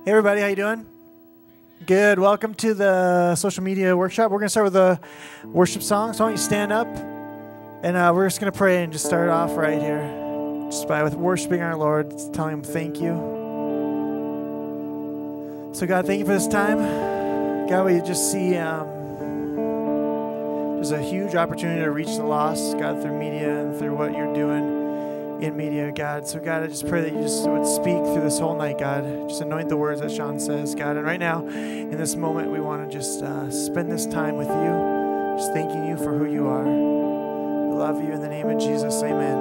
Hey everybody, how you doing? Good. Welcome to the social media workshop. We're going to start with a worship song. So why don't you stand up, and we're just going to pray and just start off right here, just by with worshiping our Lord, telling Him thank you. So God, thank you for this time. God, we just see there's a huge opportunity to reach the lost, God, through media and through what you're doing in media, God. So God, I just pray that you just would speak through this whole night, God. Just anoint the words that Shawn says, God. And right now, in this moment, we want to just spend this time with you, just thanking you for who you are. We love you in the name of Jesus. Amen.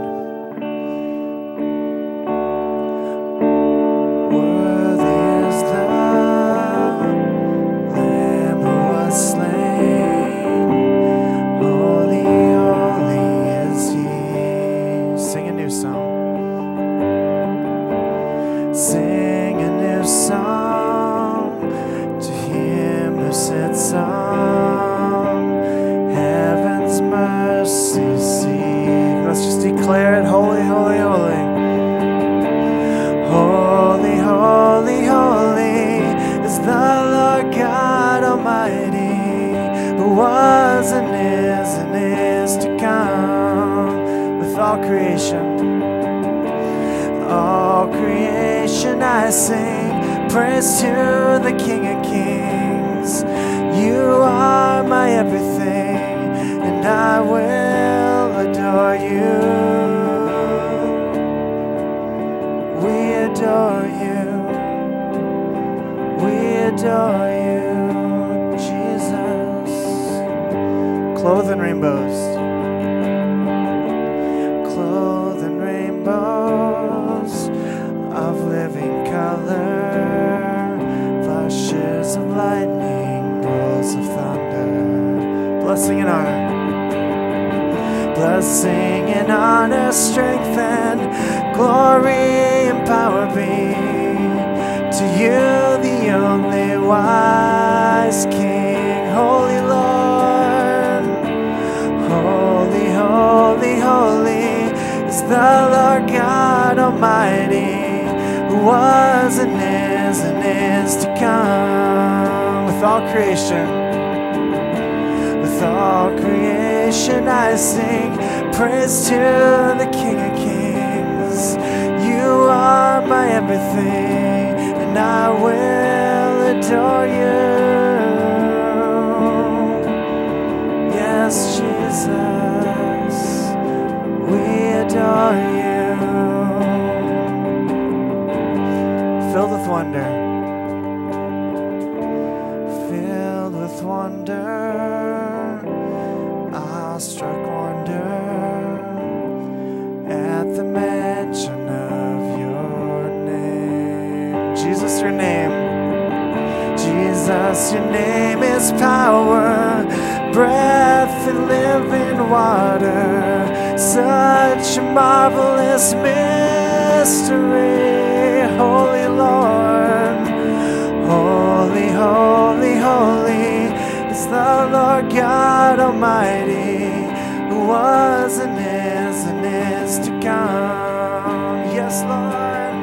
Worthy is the Lamb who was slain. Holy, holy is He. Sing a new song. Sing a new song to Him who sits on heaven's mercy seat. Let's just declare it. Holy, holy, holy. Holy, holy, holy is the Lord God Almighty, who was and is to come. With all creation I sing praise to the King of Kings. You are my everything, and I will adore you. We adore you, Jesus. Clothed in rainbows. Clothed in rainbows of living color, flashes of lightning, rolls of thunder. Blessing and honor. Blessing and honor, strength and glory and power be to you, the only wise King. Holy Lord, holy, holy, holy is the Lord God Almighty, who was and is to come. With all creation I sing praise to the King of Kings. You are my everything, and I will adore you. Yes, Jesus, we adore you. Filled with wonder. Filled with wonder. Awestruck wonder at the mention of your name. Jesus, your name. Jesus, your name is power, breath and living water. Such a marvelous mystery. Holy Lord, holy, holy, holy is the Lord God Almighty, who was and is to come. Yes, Lord.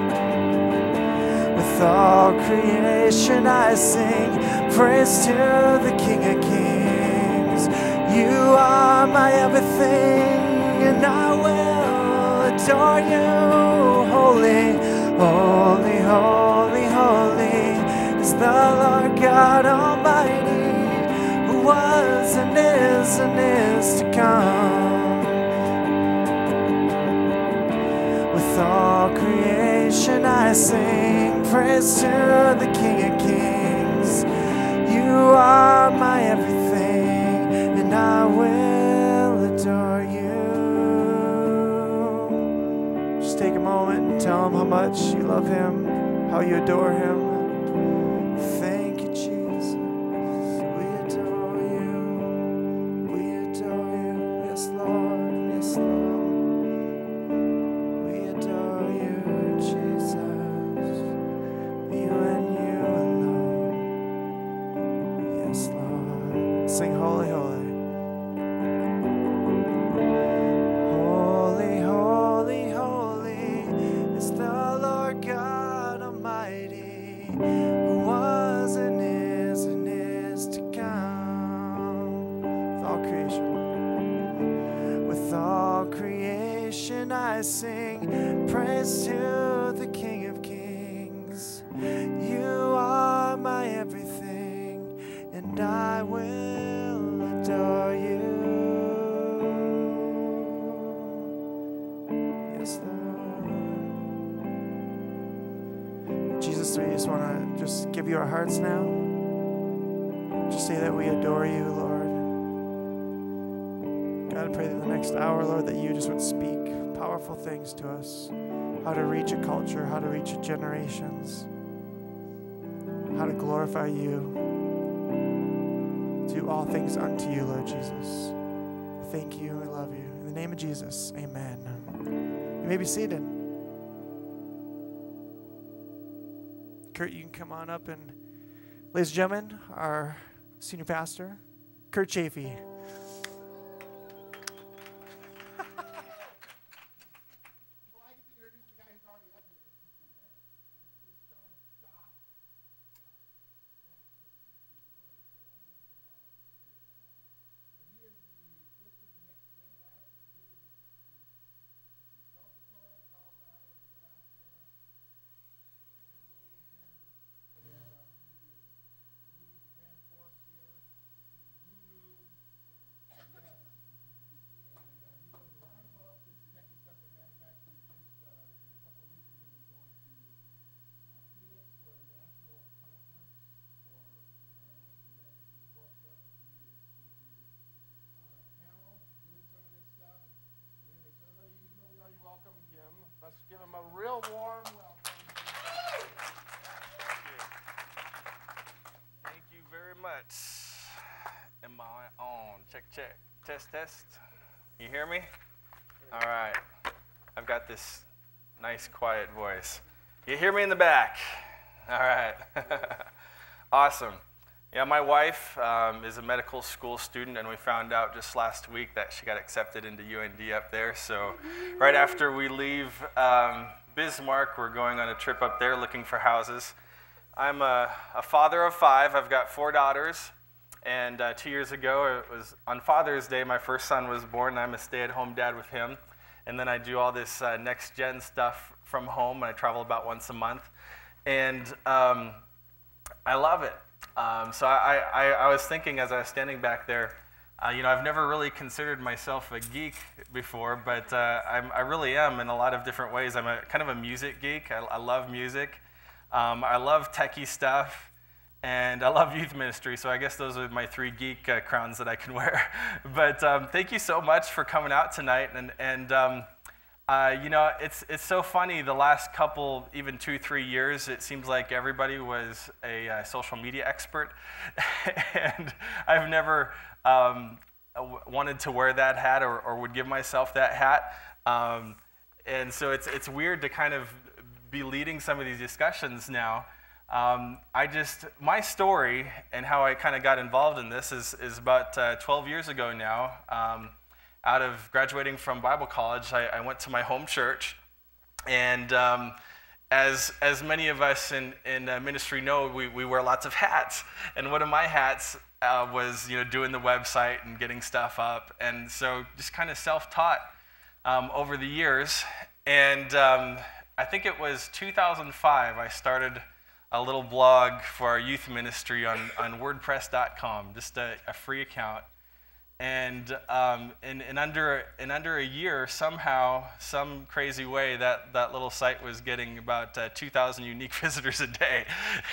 With all creation I sing praise to the King of Kings. You are my everything, and I will adore you. Holy, holy, holy, holy is the Lord God Almighty, who was and is to come. With all creation I sing praise to the King of Kings. You are my everything, and I will adore you. Just take a moment and tell Him how much you love Him, how you adore Him. Thank you, Jesus. We adore you. We adore you. Yes, Lord. Yes, Lord. We adore you, Jesus. You and you alone. Yes, Lord. Sing holy, holy. Holy, holy, holy is the Lord God Almighty, and I sing praise to the King of Kings. You are my everything, and I will adore you. Yes, Lord. Jesus, we just want to just give you our hearts now. Just say that we adore you, Lord. God, I pray that in the next hour, Lord, that you just would speak powerful things to us. How to reach a culture, how to reach generations, how to glorify you. Do all things unto you, Lord Jesus. Thank you, we love you. In the name of Jesus, amen. You may be seated. Kurt, you can come on up, and ladies and gentlemen, our senior pastor, Kurt Chafee. Let's give him a real warm welcome. Thank you very much. Am I on? Check, check. Test, test. You hear me? All right. I've got this nice, quiet voice. You hear me in the back? All right. Awesome. Yeah, my wife is a medical school student, and we found out just last week that she got accepted into UND up there. So right after we leave Bismarck, we're going on a trip up there looking for houses. I'm a father of 5. I've got 4 daughters, and 2 years ago, it was on Father's Day, my first son was born, and I'm a stay-at-home dad with him. And then I do all this next-gen stuff from home, and I travel about once a month. And I love it. So I was thinking as I was standing back there, I've never really considered myself a geek before, but I really am in a lot of different ways. I'm kind of a music geek. I love music. I love techie stuff, and I love youth ministry, so I guess those are my 3 geek crowns that I can wear. But thank you so much for coming out tonight, and it's so funny, the last couple, even 2-3 years, it seems like everybody was a social media expert, and I've never wanted to wear that hat or would give myself that hat, and so it's weird to kind of be leading some of these discussions now. My story and how I kind of got involved in this is about 12 years ago now. Out of graduating from Bible college, I went to my home church, and as many of us in ministry know, we wear lots of hats, and one of my hats was doing the website and getting stuff up, and so just kind of self-taught over the years, and I think it was 2005 I started a little blog for our youth ministry on WordPress.com, just a free account. And in under a year, somehow, some crazy way, that little site was getting about 2,000 unique visitors a day.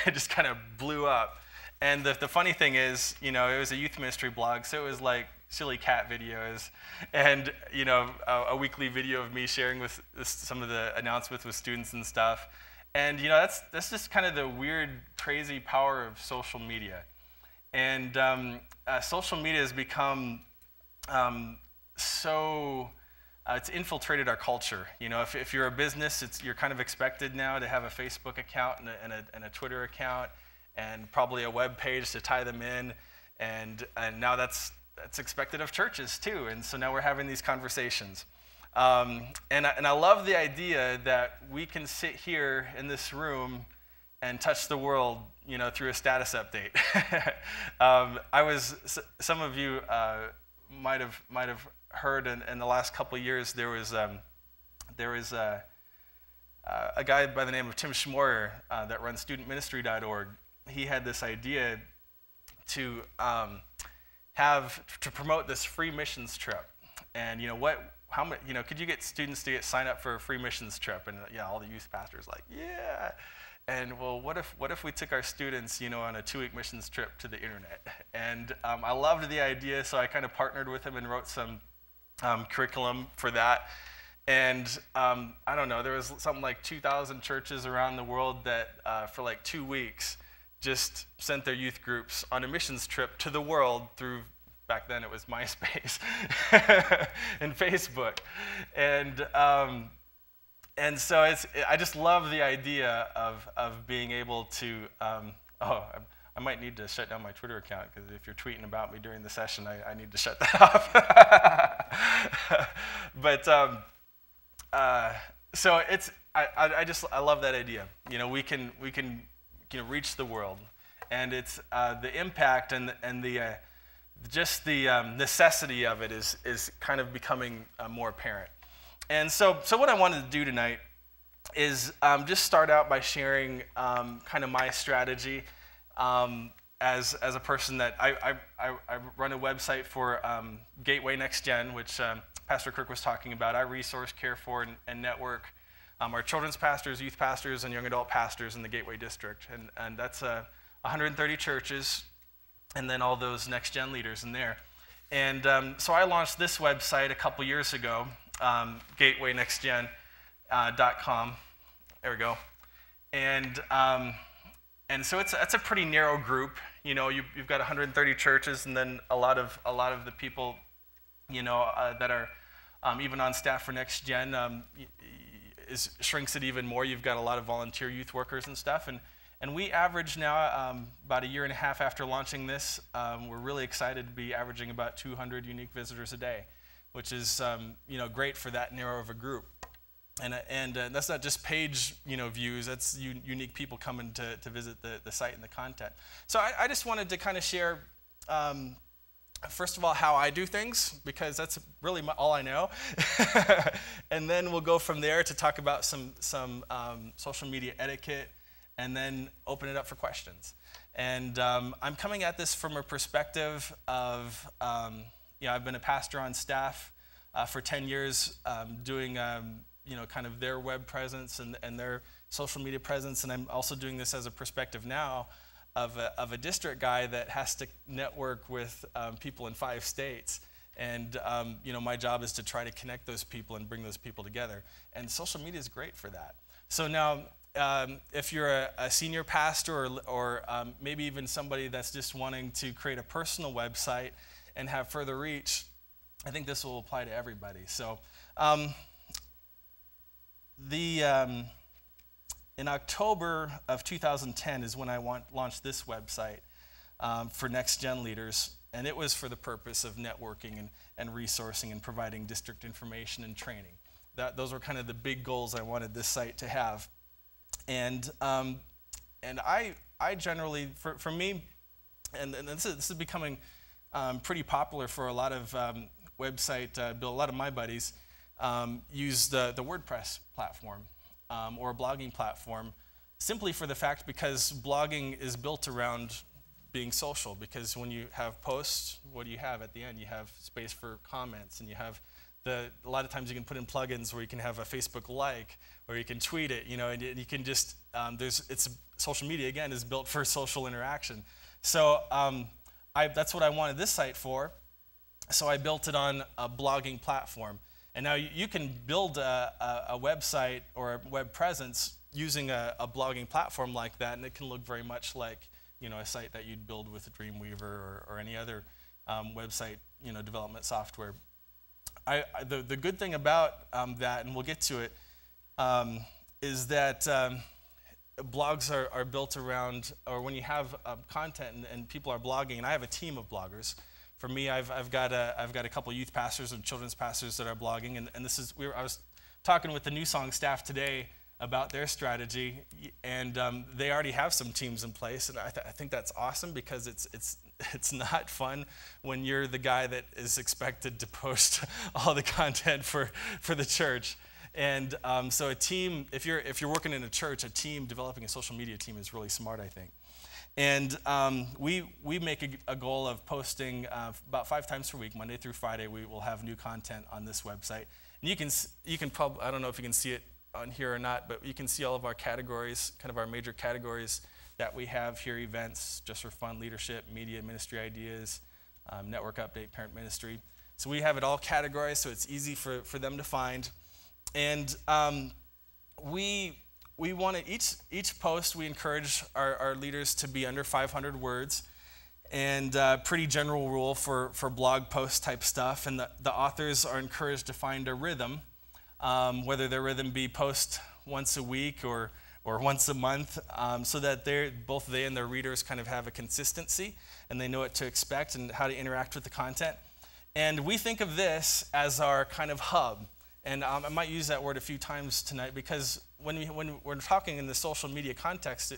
It just kind of blew up. And the funny thing is, it was a youth ministry blog, so it was like silly cat videos, and a weekly video of me sharing with some of the announcements with students and stuff. And that's just kind of the weird, crazy power of social media. And social media has become it's infiltrated our culture. If you're a business, you're kind of expected now to have a Facebook account and a Twitter account, and probably a web page to tie them in. And now that's expected of churches too. And so now we're having these conversations. And I love the idea that we can sit here in this room and touch the world, through a status update. Some of you might have heard in the last couple of years, there was there is a guy by the name of Tim Schmoyer that runs studentministry.org. He had this idea to promote this free missions trip. And how much, could you get students to sign up for a free missions trip? And all the youth pastors like, yeah. And well, what if we took our students, on a 2-week missions trip to the internet? And I loved the idea, so I kind of partnered with him and wrote some curriculum for that. And I don't know, there was something like 2,000 churches around the world that for like 2 weeks just sent their youth groups on a missions trip to the world through, back then it was MySpace and Facebook. And so I just love the idea of being able to, I might need to shut down my Twitter account, because if you're tweeting about me during the session, I need to shut that off. But so I love that idea. We can reach the world, and it's the impact and the necessity of it is kind of becoming more apparent. And so what I wanted to do tonight is just start out by sharing kind of my strategy as a person that I run a website for Gateway Next Gen, which Pastor Kirk was talking about. I resource, care for, and network our children's pastors, youth pastors, and young adult pastors in the Gateway District. And that's 130 churches, and then all those Next Gen leaders in there. And so I launched this website a couple years ago, gatewaynextgen.com. There we go. And so it's a pretty narrow group. You've got 130 churches, and then a lot of the people, that are even on staff for Next Gen shrinks it even more. You've got a lot of volunteer youth workers and stuff, and we average now, about a year and a half after launching this, we're really excited to be averaging about 200 unique visitors a day, which is great for that narrow of a group. And that's not just page views, that's unique people coming to visit the site and the content. So I just wanted to kind of share, first of all, how I do things, because that's really all I know. And then we'll go from there to talk about some social media etiquette, and then open it up for questions. And I'm coming at this from a perspective of, I've been a pastor on staff for 10 years, doing kind of their web presence and their social media presence, and I'm also doing this as a perspective now of a district guy that has to network with people in 5 states. And my job is to try to connect those people and bring those people together. And social media is great for that. So now, if you're a senior pastor or maybe even somebody that's just wanting to create a personal website and have further reach, I think this will apply to everybody. So in October of 2010 is when I launched this website for Next Gen leaders, and it was for the purpose of networking and resourcing and providing district information and training. Those were kind of the big goals I wanted this site to have. And I generally, for me, and this is becoming pretty popular for a lot of a lot of my buddies use the WordPress platform or a blogging platform, simply for the fact because blogging is built around being social, because when you have posts, what do you have at the end? You have space for comments, and you have a lot of times you can put in plugins where you can have a Facebook like, or you can tweet it, and you can just, social media, again, is built for social interaction. So that's what I wanted this site for. So I built it on a blogging platform. And now you can build a website or a web presence using a blogging platform like that, and it can look very much like a site that you'd build with a Dreamweaver or any other website development software. The good thing about that, and we'll get to it, is that blogs are built around, or when you have content and people are blogging, and I have a team of bloggers. For me, I've got a couple youth pastors and children's pastors that are blogging, and this is I was talking with the New Song staff today about their strategy, and they already have some teams in place, and I think that's awesome, because it's not fun when you're the guy that is expected to post all the content for the church. And so a team, if you're working in a church, a team developing a social media team is really smart, I think. And we make a goal of posting about 5 times per week, Monday through Friday. We will have new content on this website. And you can probably, I don't know if you can see it on here or not, but you can see all of our categories, kind of our major categories that we have here: events, just for fun, leadership, media, ministry ideas, network update, parent ministry. So we have it all categorized, so it's easy for them to find. And we want to, each post, we encourage our leaders to be under 500 words, and pretty general rule for blog post type stuff. And the authors are encouraged to find a rhythm, whether their rhythm be post once a week or once a month, so that both they and their readers kind of have a consistency and they know what to expect and how to interact with the content. And we think of this as our kind of hub. And I might use that word a few times tonight, because when we're talking in the social media context,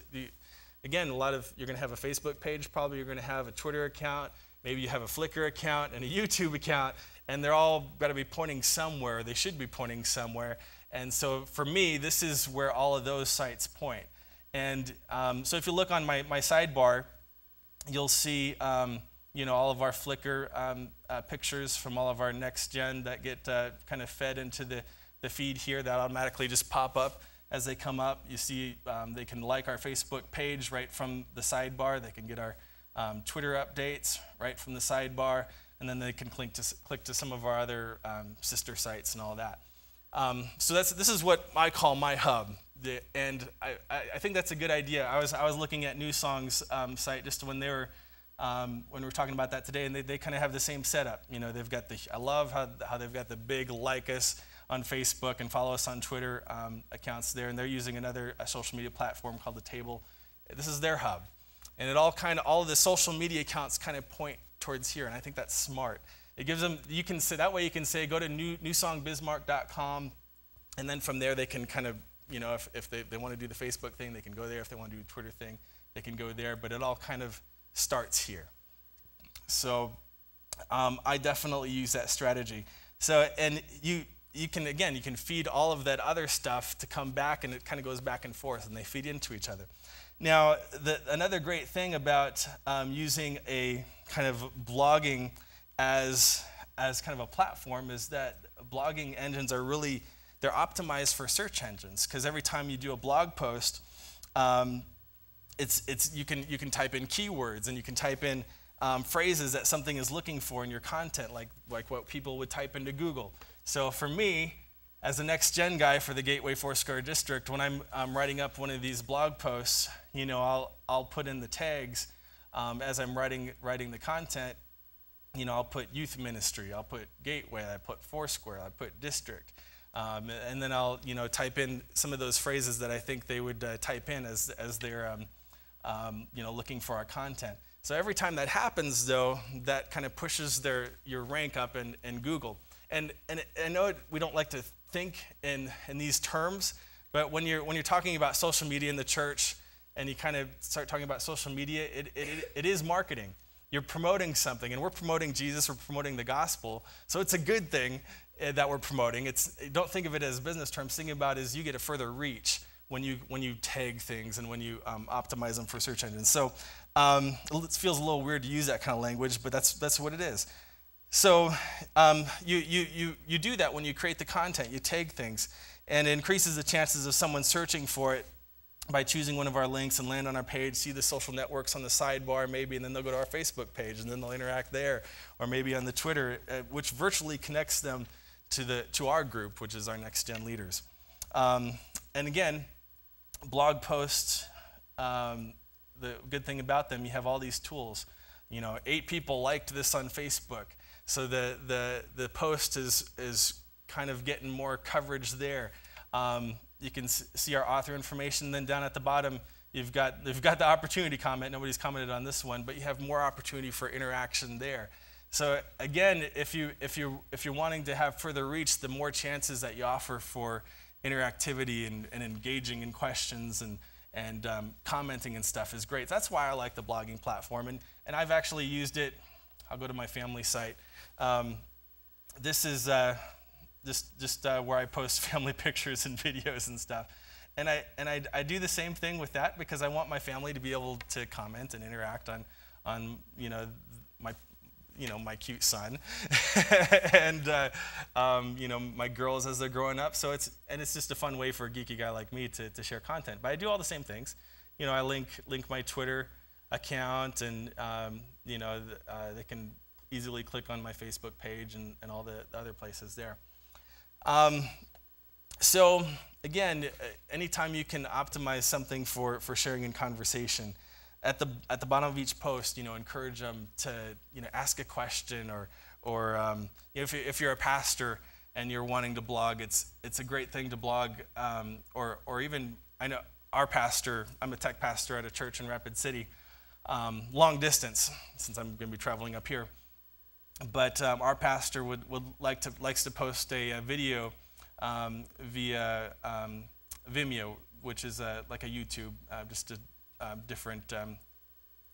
again, you're going to have a Facebook page, probably you're going to have a Twitter account, maybe you have a Flickr account and a YouTube account, and they're all got to be pointing somewhere. They should be pointing somewhere. And so for me, this is where all of those sites point. And so if you look on my sidebar, you'll see all of our Flickr pictures from all of our next gen that get kind of fed into the feed here that automatically just pop up as they come up. You see they can like our Facebook page right from the sidebar. They can get our Twitter updates right from the sidebar, and then they can click to some of our other sister sites and all that. So this is what I call my hub, and I think that's a good idea. I was looking at New Song's site just when they were when we were talking about that today, and they kind of have the same setup. They've got I love how they've got the big like us on Facebook and follow us on Twitter accounts there, and they're using another social media platform called The Table. This is their hub, and all of the social media accounts kind of point towards here, and I think that's smart. It gives them, you can say go to newsongbismarck.com, and then from there they can kind of, if they want to do the Facebook thing, they can go there. If they want to do the Twitter thing, they can go there, but it all kind of starts here. So I definitely use that strategy. So, and you can feed all of that other stuff to come back, and it kind of goes back and forth, and they feed into each other. Now, another great thing about using a kind of blogging as kind of a platform is that blogging engines are they're optimized for search engines, because every time you do a blog post, you can type in keywords, and you can type in phrases that something is looking for in your content, like what people would type into Google. So for me, as a next gen guy for the Gateway Foursquare District, when I'm writing up one of these blog posts, I'll put in the tags as I'm writing the content. I'll put youth ministry, I'll put Gateway, I put Foursquare, I put district. And then I'll type in some of those phrases that I think they would type in as they're looking for our content. So every time that happens, though, that kind of pushes your rank up in Google. And I know we don't like to think in these terms, but when you're talking about social media in the church, and you kind of start talking about social media, it is marketing. You're promoting something, and we're promoting Jesus, we're promoting the gospel, so it's a good thing that we're promoting. Don't think of it as business terms. Think about it as you get a further reach when you tag things and when you optimize them for search engines. So it feels a little weird to use that kind of language, but that's what it is. So you do that when you create the content. You tag things, and it increases the chances of someone searching for it by choosing one of our links and land on our page, see the social networks on the sidebar maybe, and then they'll go to our Facebook page, and then they'll interact there, or maybe on the Twitter, which virtually connects them to our group, which is our next gen leaders. And again, blog posts, the good thing about them, you have all these tools. 8 people liked this on Facebook, so the post is kind of getting more coverage there. You can see our author information. Then down at the bottom, you've got the opportunity comment. Nobody's commented on this one, but you have more opportunity for interaction there. So again, if you're wanting to have further reach, the more chances that you offer for interactivity and engaging in questions and commenting and stuff is great. That's why I like the blogging platform, and I've actually used it. I'll go to my family site. This is just where I post family pictures and videos and stuff. And I do the same thing with that because I want my family to be able to comment and interact on my cute son and my girls as they're growing up. So it's just a fun way for a geeky guy like me to share content. But I do all the same things. I link my Twitter account, and they can easily click on my Facebook page and all the other places there. So again, anytime you can optimize something for sharing in conversation, at the bottom of each post, encourage them to ask a question, or if you're a pastor and you're wanting to blog, it's a great thing to blog, or even, I know our pastor, I'm a tech pastor at a church in Rapid City, long distance since I'm going to be traveling up here. But our pastor likes to post a video via Vimeo, which is like a YouTube, just a different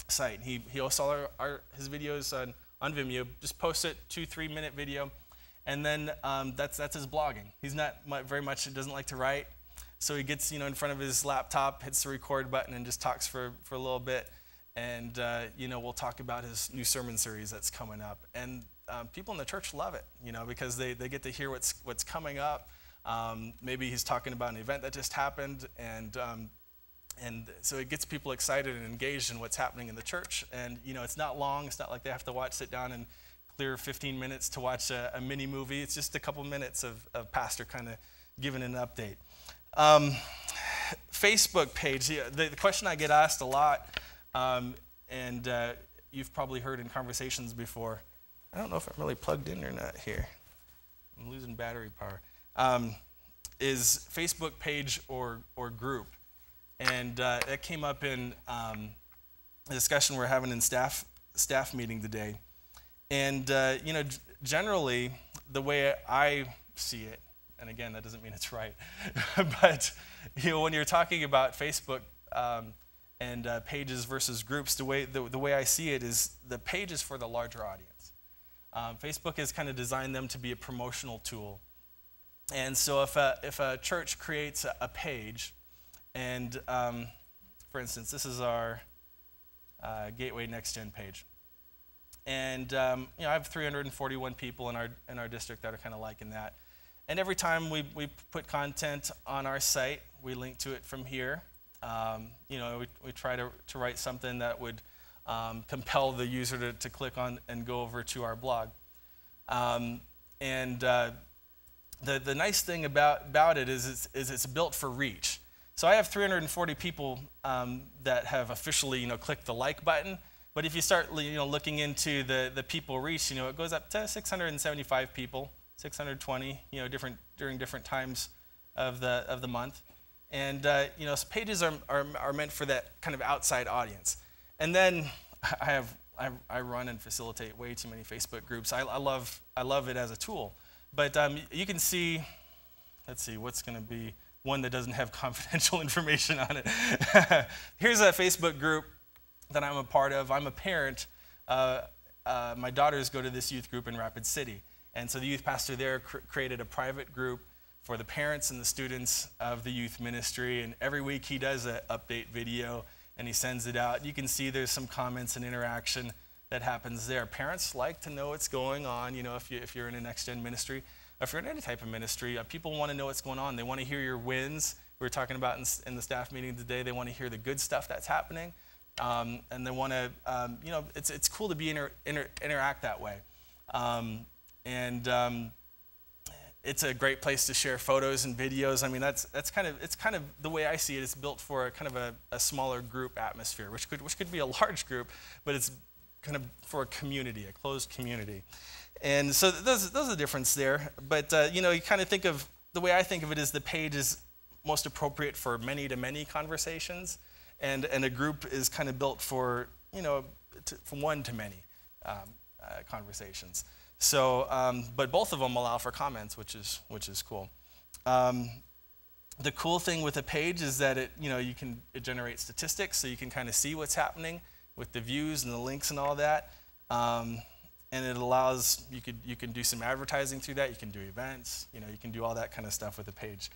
site. He hosts all his videos on Vimeo. Just posts it, 2-3 minute video, and then that's his blogging. He's not very much, doesn't like to write, so he gets in front of his laptop, hits the record button, and just talks for a little bit. And we'll talk about his new sermon series that's coming up, and people in the church love it, because they get to hear what's coming up. Maybe he's talking about an event that just happened, and so it gets people excited and engaged in what's happening in the church. And it's not long. It's not like they have to sit down and clear 15 minutes to watch a mini movie. It's just a couple minutes of pastor kind of giving an update. Facebook page. The question I get asked a lot. And you've probably heard in conversations before, I don't know if I'm really plugged in or not here. I'm losing battery power. Is Facebook page or group. And that came up in a discussion we're having in staff meeting today. And generally, the way I see it, and again, that doesn't mean it's right, but when you're talking about Facebook, and pages versus groups, the way I see it is the page is for the larger audience. Facebook has kind of designed them to be a promotional tool. And so if a church creates a page, and for instance, this is our Gateway Next Gen page. And I have 341 people in our district that are kind of liking that. And every time we put content on our site, we link to it from here. We try to write something that would compel the user to click on and go over to our blog. The nice thing about it is it's built for reach. So I have 340 people that have officially clicked the like button. But if you start looking into the people reach, it goes up to 675 people, 620, during different times of the month. And so pages are meant for that kind of outside audience. And then I run and facilitate way too many Facebook groups. I love it as a tool. But you can see, let's see, what's going to be one that doesn't have confidential information on it. Here's a Facebook group that I'm a part of. I'm a parent. My daughters go to this youth group in Rapid City. And so the youth pastor there created a private group for the parents and the students of the youth ministry. And every week he does an update video and he sends it out. You can see there's some comments and interaction that happens there. Parents like to know what's going on, if you're in a Next Gen ministry. If you're in any type of ministry, people want to know what's going on. They want to hear your wins. We were talking about in the staff meeting today, they want to hear the good stuff that's happening. And they want to, it's cool to be interact that way. It's a great place to share photos and videos. I mean, it's kind of the way I see it. It's built for a smaller group atmosphere, which could be a large group, but it's kind of for a community, a closed community. And so there's a difference there. But you kind of think of the way I think of it is the page is most appropriate for many-to-many conversations, and a group is kind of built for for one-to-many conversations. So, but both of them allow for comments, which is cool. The cool thing with a page is that it generates statistics, so you can kind of see what's happening with the views and the links and all that. and it allows, you can do some advertising through that, you can do events, you can do all that kind of stuff with the page.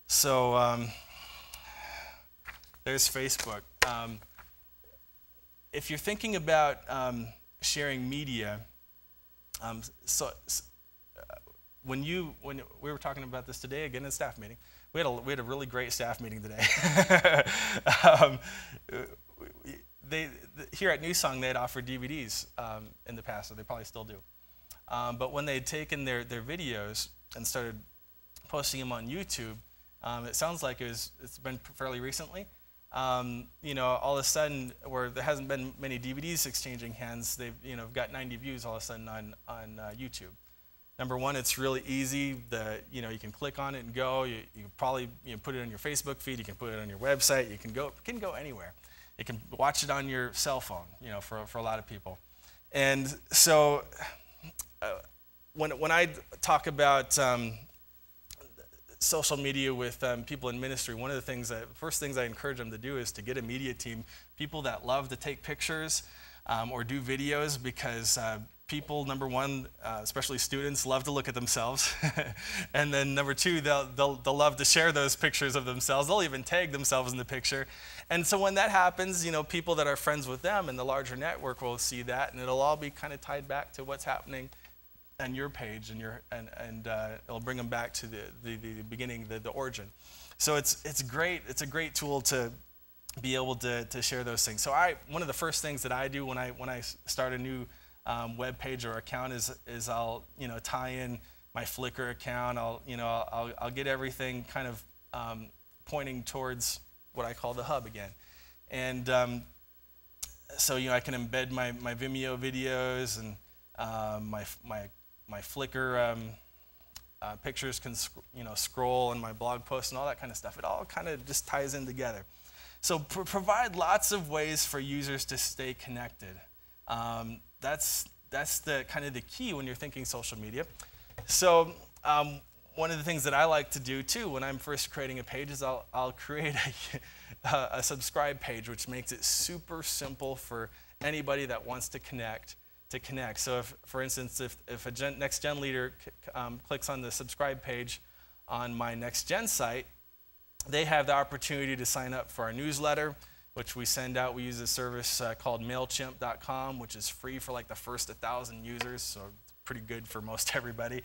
So there's Facebook. If you're thinking about sharing media, when we were talking about this today, again, in a staff meeting, we had a really great staff meeting today. Here at New Song, they had offered DVDs in the past, so they probably still do. But when they had taken their videos and started posting them on YouTube, it sounds like it's been fairly recently. All of a sudden, where there hasn't been many DVDs exchanging hands, they've got 90 views all of a sudden on YouTube. Number one, it's really easy. You can click on it and go. You can probably put it on your Facebook feed. You can put it on your website. It can go anywhere. You can watch it on your cell phone. For a lot of people. And so when I talk about social media with people in ministry, one of the first things I encourage them to do is to get a media team, people that love to take pictures or do videos, because people, number one, especially students, love to look at themselves. And then number two, they'll love to share those pictures of themselves. They'll even tag themselves in the picture. And so when that happens, people that are friends with them in the larger network will see that, and it'll all be kind of tied back to what's happening on your page, and it'll bring them back to the beginning, the origin. So it's great. It's a great tool to be able to share those things. So one of the first things that I do when I start a new web page or account is I'll tie in my Flickr account. I'll get everything kind of pointing towards what I call the hub again, and so I can embed my Vimeo videos and my Flickr pictures can scroll, and my blog posts and all that kind of stuff. It all kind of just ties in together. So provide lots of ways for users to stay connected. That's the kind of the key when you're thinking social media. So one of the things that I like to do too when I'm first creating a page is I'll create a subscribe page, which makes it super simple for anybody that wants to connect. So if, for instance, if a Next Gen leader clicks on the subscribe page on my Next Gen site, they have the opportunity to sign up for our newsletter, which we send out. We use a service called MailChimp.com, which is free for like the first 1,000 users, so it's pretty good for most everybody.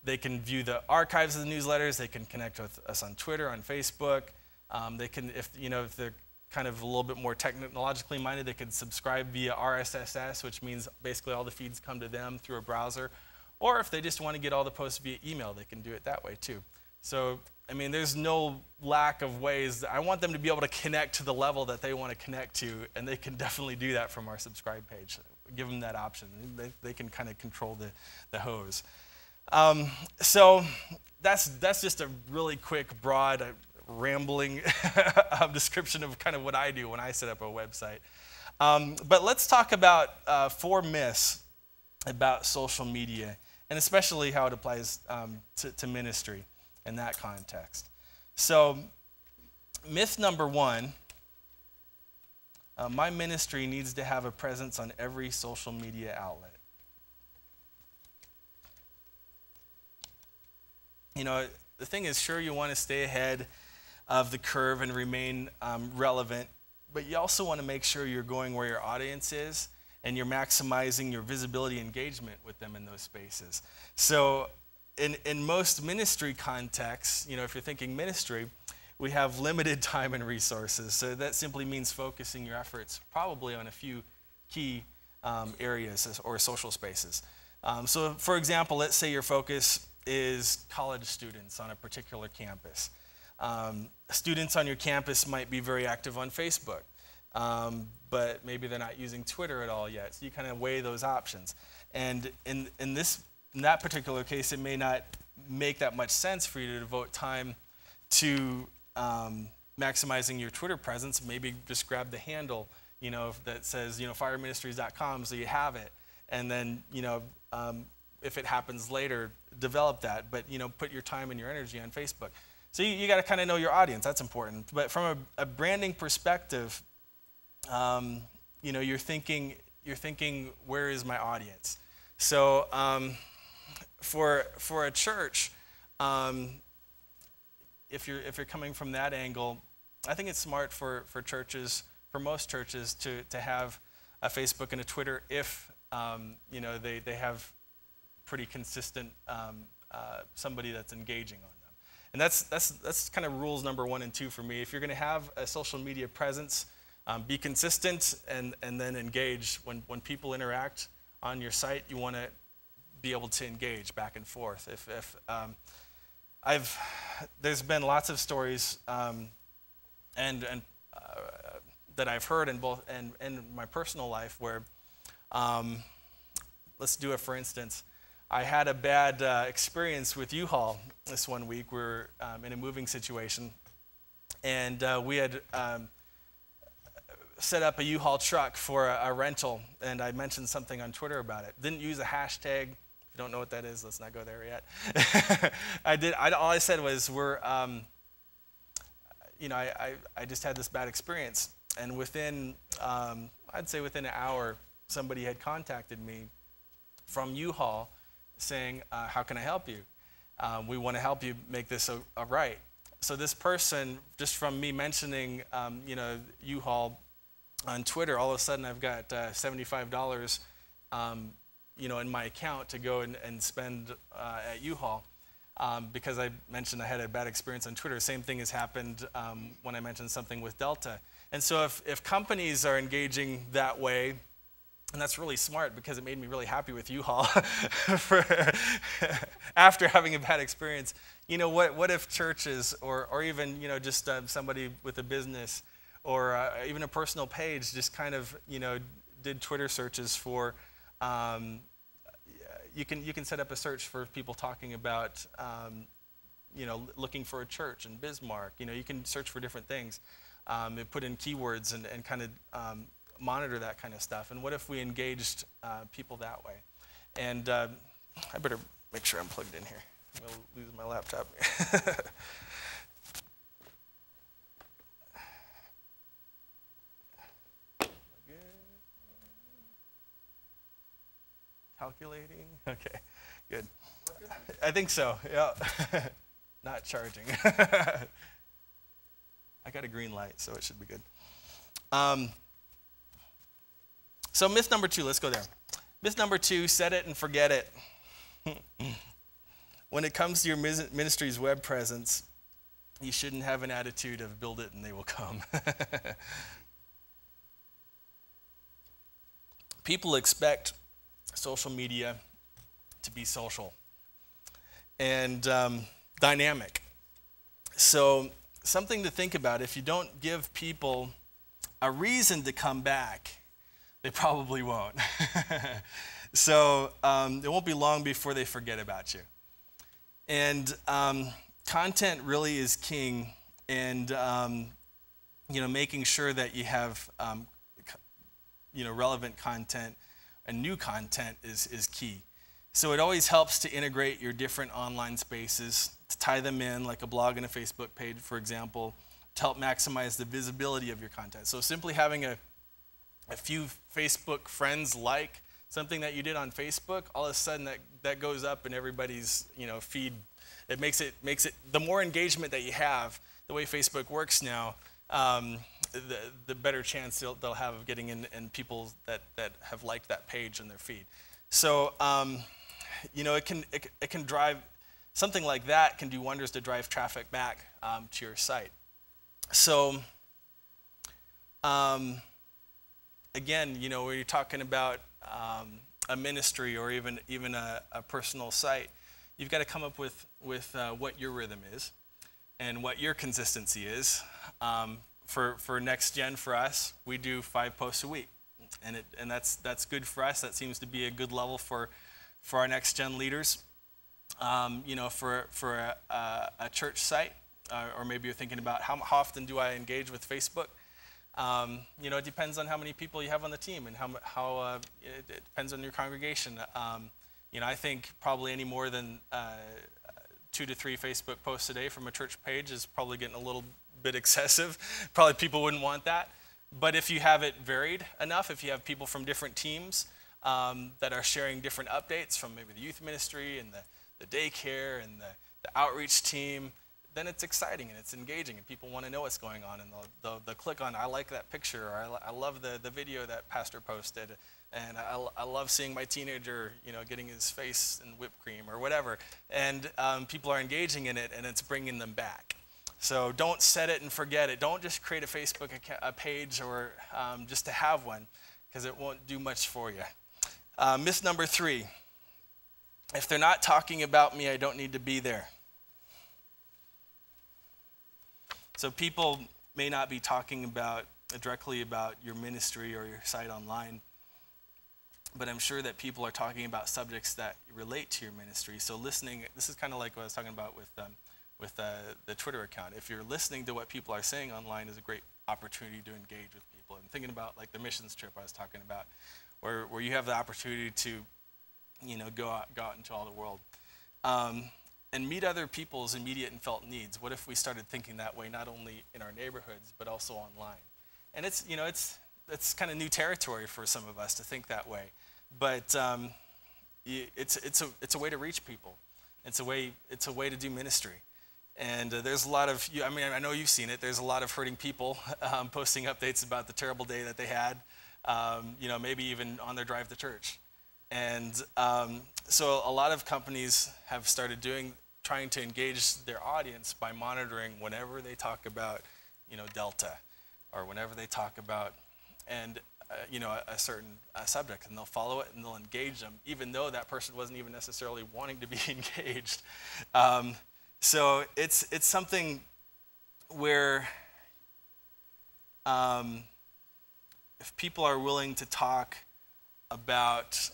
They can view the archives of the newsletters. They can connect with us on Twitter, on Facebook. They can, if they're kind of a little bit more technologically minded, they can subscribe via RSS, which means basically all the feeds come to them through a browser. Or if they just want to get all the posts via email, they can do it that way too. So, there's no lack of ways. I want them to be able to connect to the level that they want to connect to, and they can definitely do that from our subscribe page. Give them that option. They can kind of control the hose. So that's just a really quick, broad, rambling description of kind of what I do when I set up a website. But let's talk about 4 myths about social media, and especially how it applies to ministry in that context. So myth number 1, my ministry needs to have a presence on every social media outlet. The thing is, sure, you want to stay ahead of the curve and remain relevant, but you also want to make sure you're going where your audience is and you're maximizing your visibility engagement with them in those spaces. So in most ministry contexts, if you're thinking ministry, we have limited time and resources. So that simply means focusing your efforts probably on a few key areas or social spaces. So for example, let's say your focus is college students on a particular campus. Students on your campus might be very active on Facebook, but maybe they're not using Twitter at all yet. So you kind of weigh those options. And in that particular case, it may not make that much sense for you to devote time to maximizing your Twitter presence. Maybe just grab the handle, that says, fireministries.com, so you have it. And then, if it happens later, develop that. But, put your time and your energy on Facebook. So you got to kind of know your audience. That's important. But from a branding perspective, you're thinking you're thinking, where is my audience? So for a church, if you're coming from that angle, I think it's smart for churches, for most churches, to have a Facebook and a Twitter if they have pretty consistent somebody that's engaging on them. And that's kind of rules number 1 and 2 for me. If you're going to have a social media presence, be consistent and then engage. When people interact on your site, you want to be able to engage back and forth. There's been lots of stories that I've heard in both and in my personal life where, let's do it for instance. I had a bad experience with U-Haul this one week. We were in a moving situation, and we had set up a U-Haul truck for a rental, and I mentioned something on Twitter about it. Didn't use a hashtag. If you don't know what that is, let's not go there yet. All I said was I just had this bad experience, and within I'd say within an hour, somebody had contacted me from U-Haul saying, how can I help you? We want to help you make this a right. So this person, just from me mentioning, U-Haul on Twitter, all of a sudden I've got $75, in my account to go and spend at U-Haul because I mentioned I had a bad experience on Twitter. Same thing has happened when I mentioned something with Delta. And so if companies are engaging that way, and that's really smart because it made me really happy with U-Haul after having a bad experience. What if churches or even just somebody with a business or even a personal page just kind of did Twitter searches for you can set up a search for people talking about looking for a church in Bismarck. You can search for different things and put in keywords and kind of monitor that kind of stuff. And what if we engaged people that way? And I better make sure I'm plugged in here. I'm going to lose my laptop. Calculating? Okay, good. I think so, yeah. Not charging. I got a green light, so it should be good. So myth number 2, let's go there. Myth number 2, set it and forget it. When it comes to your ministry's web presence, you shouldn't have an attitude of build it and they will come. People expect social media to be social and dynamic. So something to think about, if you don't give people a reason to come back, they probably won't. So it won't be long before they forget about you. And content really is king, and making sure that you have relevant content and new content is key. So it always helps to integrate your different online spaces, to tie them in, like a blog and a Facebook page, for example, to help maximize the visibility of your content. So simply having a few Facebook friends like something that you did on Facebook, all of a sudden that goes up in everybody's feed. It makes it the more engagement that you have, the way Facebook works now, the better chance they'll have of getting in people that have liked that page in their feed. So it can drive, something like that can do wonders to drive traffic back to your site. So again, when you're talking about a ministry or even a personal site, you've got to come up with what your rhythm is and what your consistency is. For Next Gen, for us, we do 5 posts a week, and that's good for us. That seems to be a good level for our Next Gen leaders. For a church site, or maybe you're thinking about how often do I engage with Facebook. It depends on how many people you have on the team and how it depends on your congregation. I think probably any more than 2 to 3 Facebook posts a day from a church page is probably getting a little bit excessive. Probably people wouldn't want that. But if you have it varied enough, if you have people from different teams that are sharing different updates from maybe the youth ministry and the daycare and the outreach team, then it's exciting and it's engaging and people want to know what's going on, and they'll click on, I like that picture, or I love the video that pastor posted, and I love seeing my teenager, getting his face in whipped cream or whatever. And people are engaging in it, and it's bringing them back. So don't set it and forget it. Don't just create a Facebook page or just to have one, because it won't do much for you. Myth number 3, if they're not talking about me, I don't need to be there. So people may not be talking directly about your ministry or your site online, but I'm sure that people are talking about subjects that relate to your ministry. So listening, this is kind of like what I was talking about with the Twitter account. If you're listening to what people are saying online, is a great opportunity to engage with people. I'm thinking about like the missions trip I was talking about, where you have the opportunity to, go out into all the world. And meet other people's immediate and felt needs. What if we started thinking that way, not only in our neighborhoods, but also online? And it's kind of new territory for some of us to think that way. But it's a way to reach people. It's a way to do ministry. And there's a lot of, I know you've seen it. There's a lot of hurting people posting updates about the terrible day that they had. Maybe even on their drive to church. And so a lot of companies have started trying to engage their audience by monitoring whenever they talk about, Delta, or whenever they talk about, a certain subject, and they'll follow it and they'll engage them, even though that person wasn't even necessarily wanting to be engaged. So it's something where if people are willing to talk about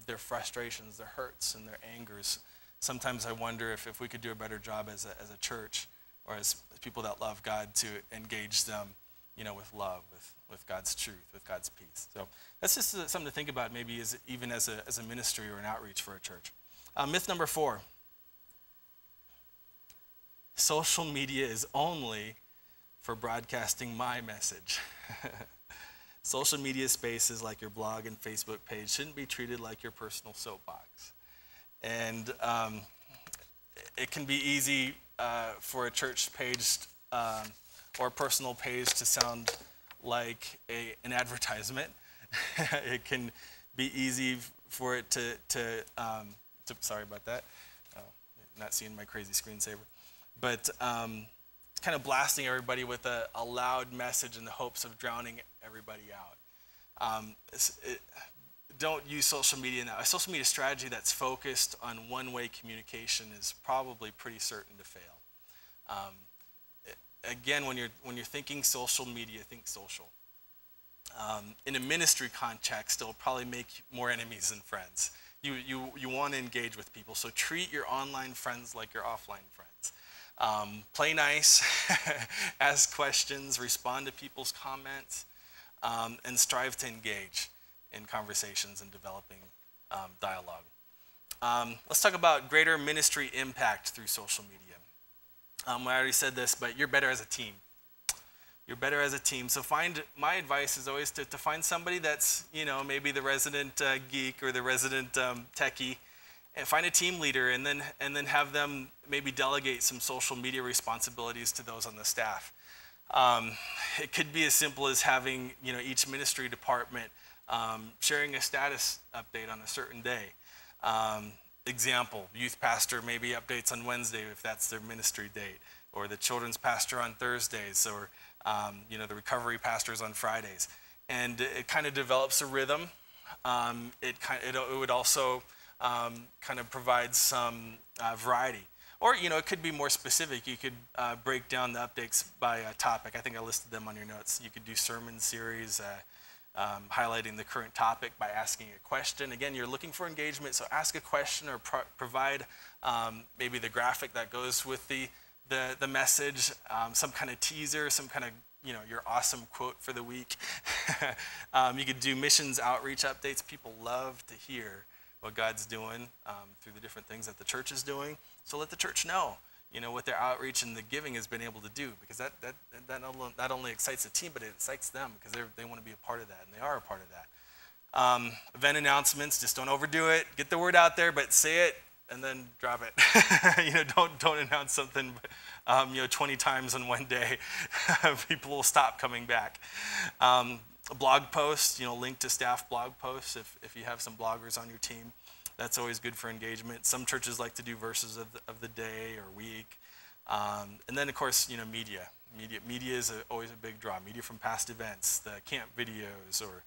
their frustrations, their hurts, and their angers, sometimes I wonder if we could do a better job as a church or as people that love God to engage them, with love, with God's truth, with God's peace. So that's just something to think about, maybe even as a ministry or an outreach for a church. Myth number 4: social media is only for broadcasting my message. Social media spaces like your blog and Facebook page shouldn't be treated like your personal soapbox. And it can be easy for a church page or a personal page to sound like an advertisement. It can be easy for it to sorry about that. Not seeing my crazy screensaver. But it's kind of blasting everybody with a loud message in the hopes of drowning everybody out. Don't use social media now. A social media strategy that's focused on one-way communication is probably pretty certain to fail. Again, when you're thinking social media, think social. In a ministry context, it'll probably make more enemies than friends. You want to engage with people, so treat your online friends like your offline friends. Play nice, ask questions, respond to people's comments, and strive to engage in conversations and developing dialogue. Let's talk about greater ministry impact through social media. I already said this, but you're better as a team. You're better as a team. So my advice is always to find somebody that's, maybe the resident geek or the resident techie, and find a team leader, and then have them maybe delegate some social media responsibilities to those on the staff. It could be as simple as having, each ministry department sharing a status update on a certain day. Example, youth pastor maybe updates on Wednesday if that's their ministry date, or the children's pastor on Thursdays, or the recovery pastors on Fridays. And it kind of develops a rhythm. It would also kind of provide some variety. Or, it could be more specific. You could break down the updates by topic. I think I listed them on your notes. You could do sermon series, highlighting the current topic by asking a question. Again, you're looking for engagement, so ask a question or provide maybe the graphic that goes with the message, some kind of teaser, some kind of, your awesome quote for the week. You could do missions outreach updates. People love to hear what God's doing through the different things that the church is doing. So let the church know, what their outreach and the giving has been able to do, because that not only excites the team, but it excites them because they want to be a part of that, and they are a part of that. Event announcements, just don't overdo it. Get the word out there, but say it and then drop it. Don't announce something 20 times in one day. People will stop coming back. Blog posts, link to staff blog posts if you have some bloggers on your team. That's always good for engagement. Some churches like to do verses of the day or week. And then, of course, media. Media is always a big draw. Media from past events, the camp videos, or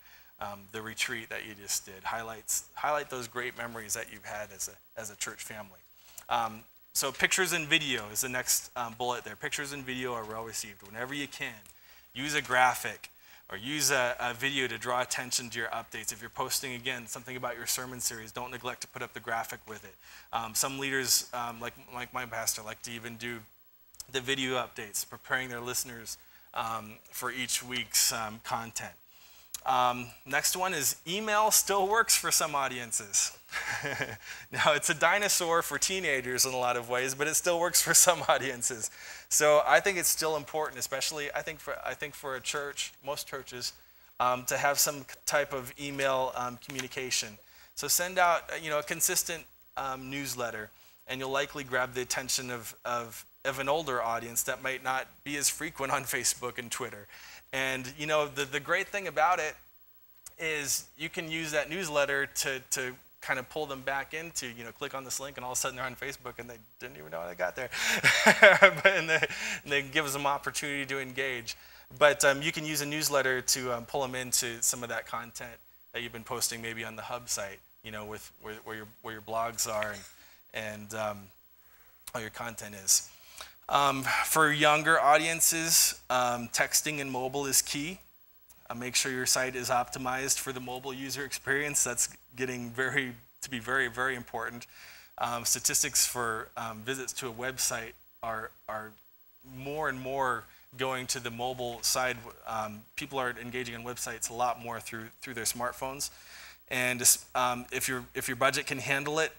the retreat that you just did. Highlight those great memories that you've had as a church family. So pictures and video is the next bullet there. Pictures and video are well received. Whenever you can, use a graphic or use a video to draw attention to your updates. If you're posting, again, something about your sermon series, don't neglect to put up the graphic with it. Some leaders, like my pastor, like to even do the video updates, preparing their listeners for each week's content. Next one is email still works for some audiences. Now, it's a dinosaur for teenagers in a lot of ways, but it still works for some audiences. So I think it's still important, especially I think for a church, most churches, to have some type of email communication. So send out a consistent newsletter, and you'll likely grab the attention of an older audience that might not be as frequent on Facebook and Twitter. And the great thing about it is you can use that newsletter to kind of pull them back into, click on this link and all of a sudden they're on Facebook and they didn't even know how they got there. and they gives them opportunity to engage. But you can use a newsletter to pull them into some of that content that you've been posting maybe on the hub site, with where your blogs are and all your content is. For younger audiences, texting and mobile is key. Make sure your site is optimized for the mobile user experience. That's getting to be very, very important. Statistics for visits to a website are more and more going to the mobile side. People are engaging on websites a lot more through their smartphones. And if your budget can handle it,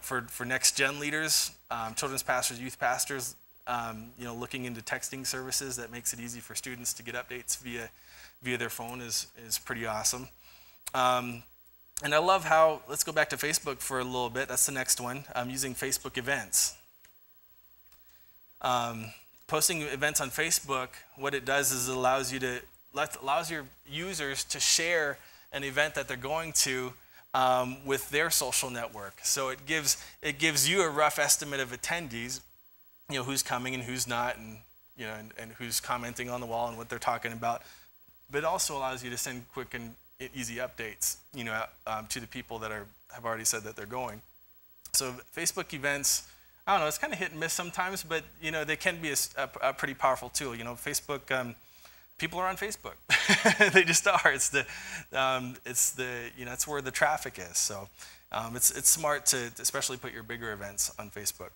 for next gen leaders, children's pastors, youth pastors, looking into texting services that makes it easy for students to get updates via their phone is pretty awesome. And I love how, let's go back to Facebook for a little bit. That's the next one. Using Facebook events. Posting events on Facebook, what it does is it allows your users to share an event that they're going to with their social network. So it gives you a rough estimate of attendees, who's coming and who's not, and and who's commenting on the wall and what they're talking about. But it also allows you to send quick and easy updates, to the people that have already said that they're going. So Facebook events, I don't know, it's kind of hit and miss sometimes, but they can be a pretty powerful tool. Facebook, people are on Facebook. They just are. It's it's where the traffic is. So it's smart to especially put your bigger events on Facebook.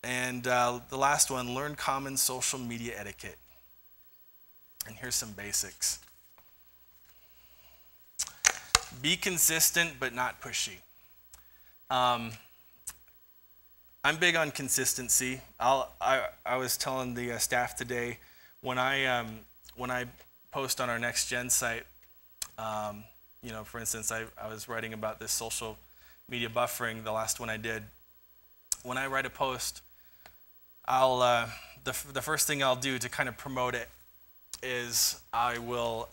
And the last one, learn common social media etiquette. And here's some basics. Be consistent, but not pushy. I'm big on consistency. I was telling the staff today, when I post on our Next Gen site, for instance, I was writing about this social media buffering, the last one I did. When I write a post, the first thing I'll do to kind of promote it is I will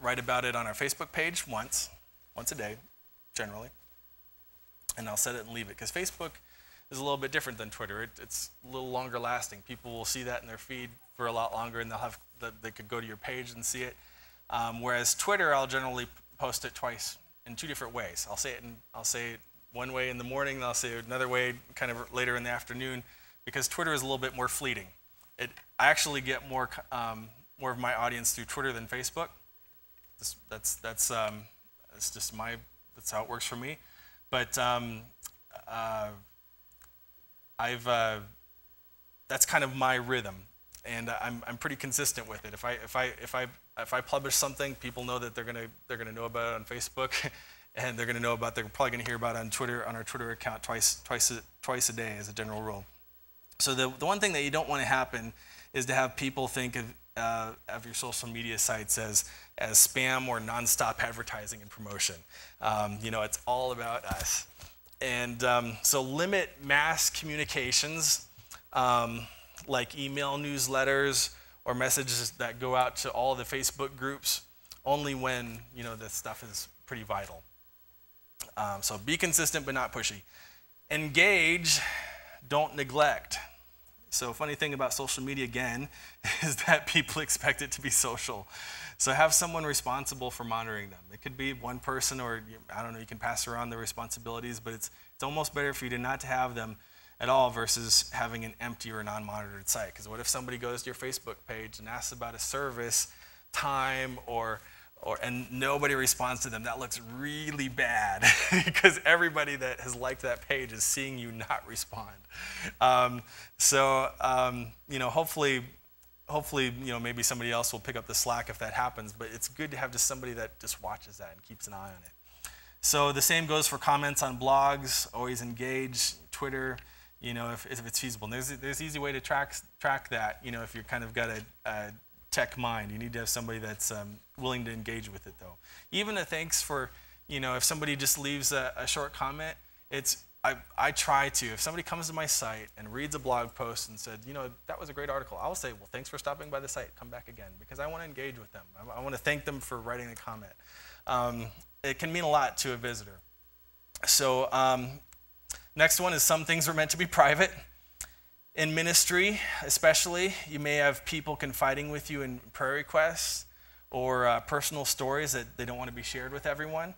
write about it on our Facebook page once a day, generally, and I'll set it and leave it, because Facebook is a little bit different than Twitter. It's a little longer lasting. People will see that in their feed for a lot longer, and they could go to your page and see it. Whereas Twitter, I'll generally post it twice in two different ways. I'll say it one way in the morning, and I'll say it another way kind of later in the afternoon, because Twitter is a little bit more fleeting. I actually get more of my audience through Twitter than Facebook. That's how it works for me. But that's kind of my rhythm, and I'm pretty consistent with it. If I publish something, people know that they're gonna know about it on Facebook, and they're going to know about. They're probably going to hear about it on Twitter, on our Twitter account twice a day as a general rule. So the one thing that you don't want to happen is to have people think of your social media sites as spam or nonstop advertising and promotion. It's all about us. And so limit mass communications like email newsletters or messages that go out to all the Facebook groups only when this stuff is pretty vital. So be consistent but not pushy. Engage, don't neglect. So funny thing about social media, again, is that people expect it to be social. So have someone responsible for monitoring them. It could be one person, or I don't know, you can pass around the responsibilities, but it's almost better for you to not to have them at all versus having an empty or non-monitored site. Because what if somebody goes to your Facebook page and asks about a service, time, and nobody responds to them? That looks really bad because everybody that has liked that page is seeing you not respond. Hopefully, maybe somebody else will pick up the slack if that happens, but it's good to have just somebody that just watches that and keeps an eye on it. So the same goes for comments on blogs. Always engage. Twitter, if it's feasible. And there's an easy way to track that, if you're kind of got a tech mind. You need to have somebody that's willing to engage with it, though. Even a thanks for, if somebody just leaves a short comment, I try to. If somebody comes to my site and reads a blog post and said, that was a great article, I will say, well, thanks for stopping by the site. Come back again, because I want to engage with them. I want to thank them for writing a comment. It can mean a lot to a visitor. So next one is some things are meant to be private. In ministry, especially, you may have people confiding with you in prayer requests or personal stories that they don't want to be shared with everyone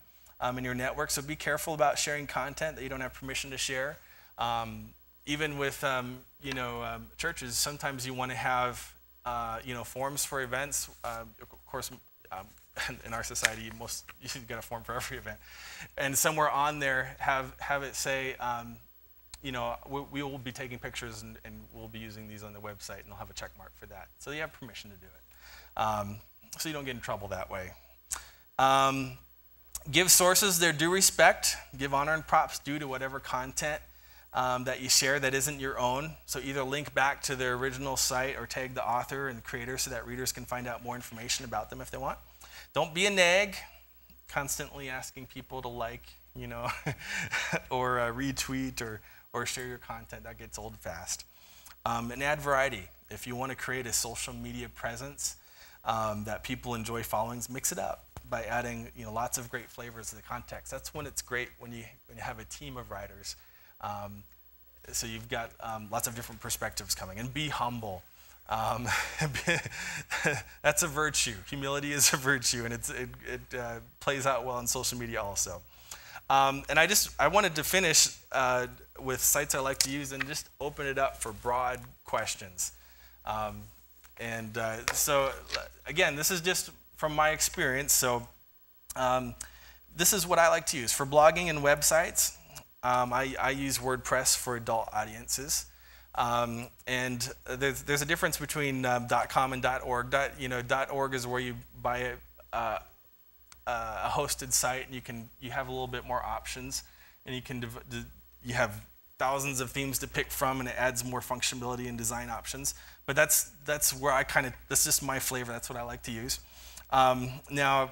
in your network. So be careful about sharing content that you don't have permission to share. Even with churches, sometimes you want to have forms for events. Of course, in our society, you've got a form for every event, and somewhere on there have it say. We will be taking pictures and we'll be using these on the website, and they'll have a check mark for that. So you have permission to do it. So you don't get in trouble that way. Give sources their due respect. Give honor and props due to whatever content that you share that isn't your own. So either link back to their original site or tag the author and the creator so that readers can find out more information about them if they want. Don't be a nag, constantly asking people to like, or retweet or share your content. That gets old fast. And add variety. If you want to create a social media presence that people enjoy following, mix it up by adding lots of great flavors to the context. That's when it's great when you have a team of writers. So you've got lots of different perspectives coming. And be humble. That's a virtue. Humility is a virtue, and it plays out well on social media also. And I wanted to finish with sites I like to use and just open it up for broad questions. So again, this is just from my experience. So this is what I like to use. For blogging and websites, I use WordPress for adult audiences. And there's a difference between .com and .org. .org is where you buy a hosted site, and you have a little bit more options, and you have thousands of themes to pick from, and it adds more functionality and design options. But that's where that's just my flavor. That's what I like to use. Now,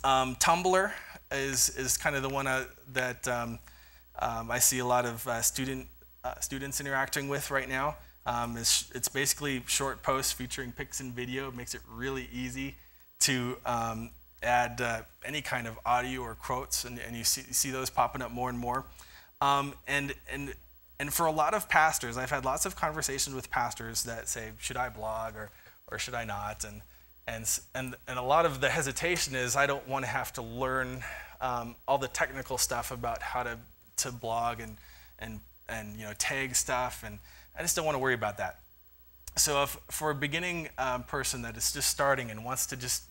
Tumblr is kind of the one that I see a lot of students interacting with right now. It's basically short posts featuring pics and video. It makes it really easy to add any kind of audio or quotes, and you see those popping up more and more. And for a lot of pastors, I've had lots of conversations with pastors that say, should I blog or should I not? And a lot of the hesitation is I don't want to have to learn all the technical stuff about how to blog and tag stuff, and I just don't want to worry about that. So for a beginning person that is just starting and wants to just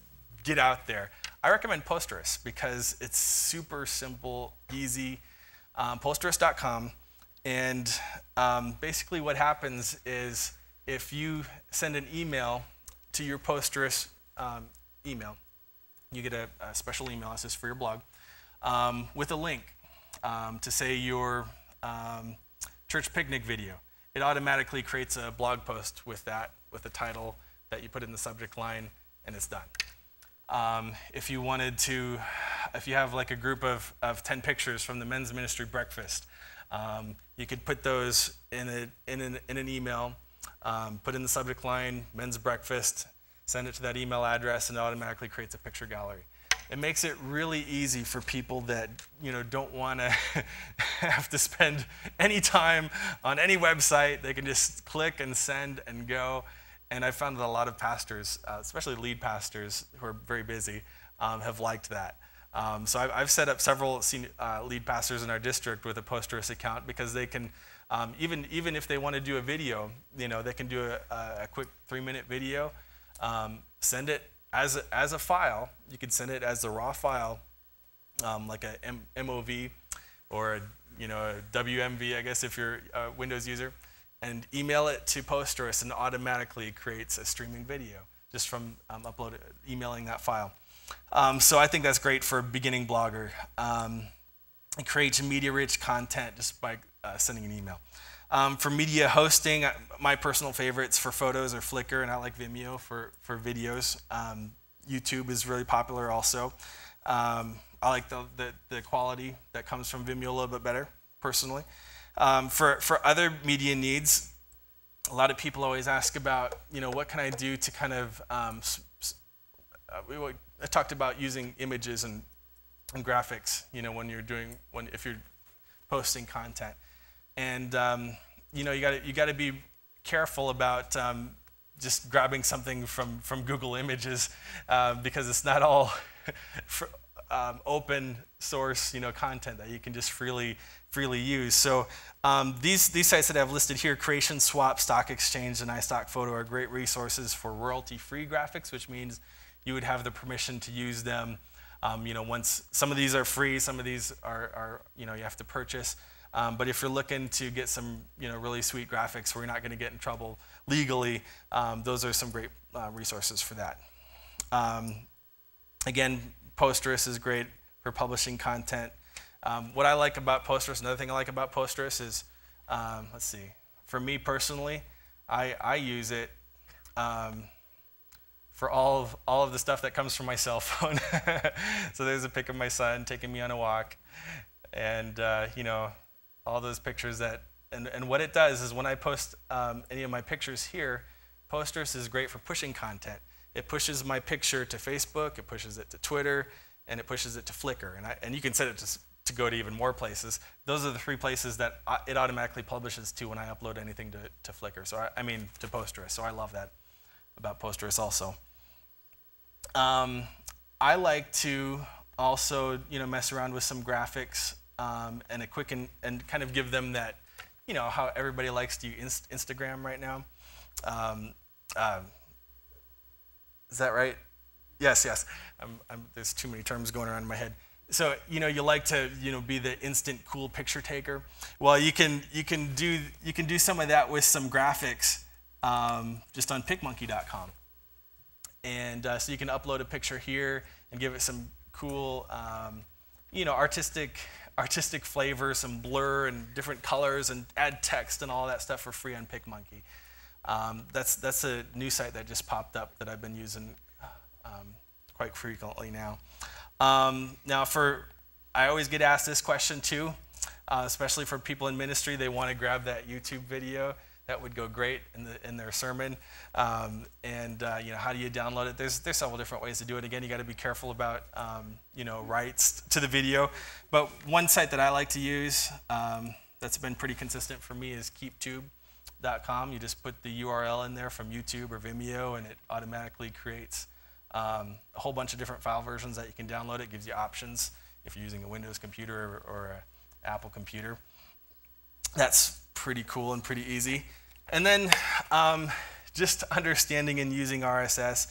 get out there, I recommend Posterous because it's super simple, easy. Posterous.com, and basically what happens is if you send an email to your Posterous email, you get a special email. This is for your blog. with a link to say your church picnic video. It automatically creates a blog post with that, with a title that you put in the subject line, and it's done. If you wanted to, if you have like a group of 10 pictures from the men's ministry breakfast, you could put those in an email, put in the subject line, men's breakfast, send it to that email address, and it automatically creates a picture gallery. It makes it really easy for people that don't want to have to spend any time on any website. They can just click and send and go. And I found that a lot of pastors, especially lead pastors who are very busy, have liked that. So I've set up several lead pastors in our district with a Posterous account because they can, even if they want to do a video, they can do a quick 3-minute video, send it as a file. You could send it as a raw file, like a MOV or a WMV, I guess, if you're a Windows user, and email it to Posterous, and automatically creates a streaming video just from emailing that file. So I think that's great for a beginning blogger. It creates media-rich content just by sending an email. For media hosting, my personal favorites for photos are Flickr, and I like Vimeo for videos. YouTube is really popular also. I like the quality that comes from Vimeo a little bit better, personally. For other media needs, a lot of people always ask about, what can I do to kind of, I talked about using images and graphics, if you're posting content. And you got to be careful about just grabbing something from Google Images because it's not all open source content that you can just freely use. So these sites that I've listed here, Creation, Shoup, Stock Exchange, and iStock Photo, are great resources for royalty-free graphics, which means you would have the permission to use them. Once some of these are free, some of these are you have to purchase. But if you're looking to get some really sweet graphics where you're not going to get in trouble legally, those are some great resources for that. Again, Posterous is great for publishing content. What I like about Posterous, another thing I like about Posterous is, let's see, for me personally, I use it for all of the stuff that comes from my cell phone. So there's a pic of my son taking me on a walk, and all those pictures and what it does is when I post any of my pictures here, Posterous is great for pushing content. It pushes my picture to Facebook, it pushes it to Twitter, and it pushes it to Flickr. And you can set it to go to even more places. Those are the 3 places that it automatically publishes to when I upload anything to Flickr. So to Posterous. So I love that about Posterous also. I like to also mess around with some graphics and a quick and kind of give them that how everybody likes to use Instagram right now. Is that right? Yes. There's too many terms going around in my head. So you like to be the instant cool picture taker. Well, you can do some of that with some graphics just on PicMonkey.com. And so you can upload a picture here and give it some cool artistic flavor, some blur and different colors, and add text and all that stuff for free on PicMonkey. That's a new site that just popped up that I've been using quite frequently now. I always get asked this question too, especially for people in ministry. They want to grab that YouTube video. That would go great in their sermon. How do you download it? There's several different ways to do it. Again, you got to be careful about rights to the video. But one site that I like to use that's been pretty consistent for me is keeptube.com. You just put the URL in there from YouTube or Vimeo, and it automatically creates a whole bunch of different file versions that you can download. It gives you options if you're using a Windows computer or an Apple computer. That's pretty cool and pretty easy. And then just understanding and using RSS.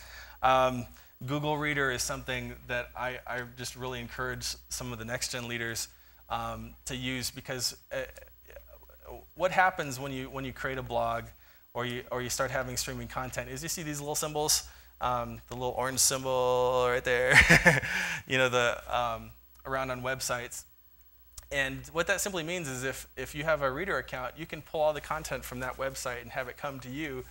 Google Reader is something that I just really encourage some of the next-gen leaders to use, because what happens when you create a blog or you start having streaming content is you see these little symbols, the little orange symbol right there, around on websites. And what that simply means is if you have a reader account, you can pull all the content from that website and have it come to you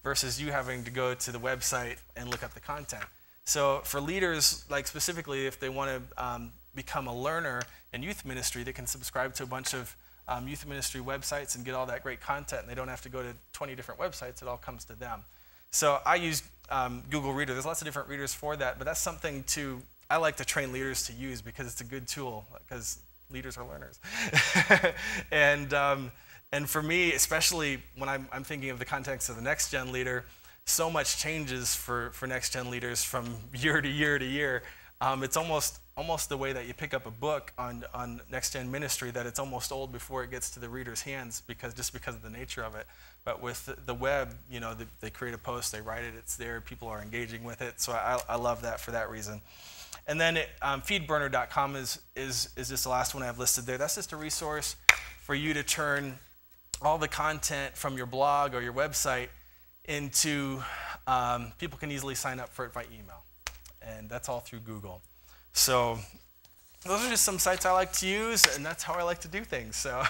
versus you having to go to the website and look up the content. So for leaders, like specifically if they want to become a learner in youth ministry, they can subscribe to a bunch of youth ministry websites and get all that great content, and they don't have to go to 20 different websites. It all comes to them. So I use Google Reader. There's lots of different readers for that, but that's something I like to train leaders to use because it's a good tool, because leaders are learners. And for me, especially when I'm thinking of the context of the next gen leader, so much changes for next gen leaders from year to year to year. It's almost the way that you pick up a book on next gen ministry, that it's almost old before it gets to the reader's hands because of the nature of it. But with the web, they create a post, they write it, it's there, people are engaging with it. So I love that for that reason. And then feedburner.com is just the last one I have listed there. That's just a resource for you to turn all the content from your blog or your website into, people can easily sign up for it by email. And that's all through Google. So those are just some sites I like to use, and that's how I like to do things. So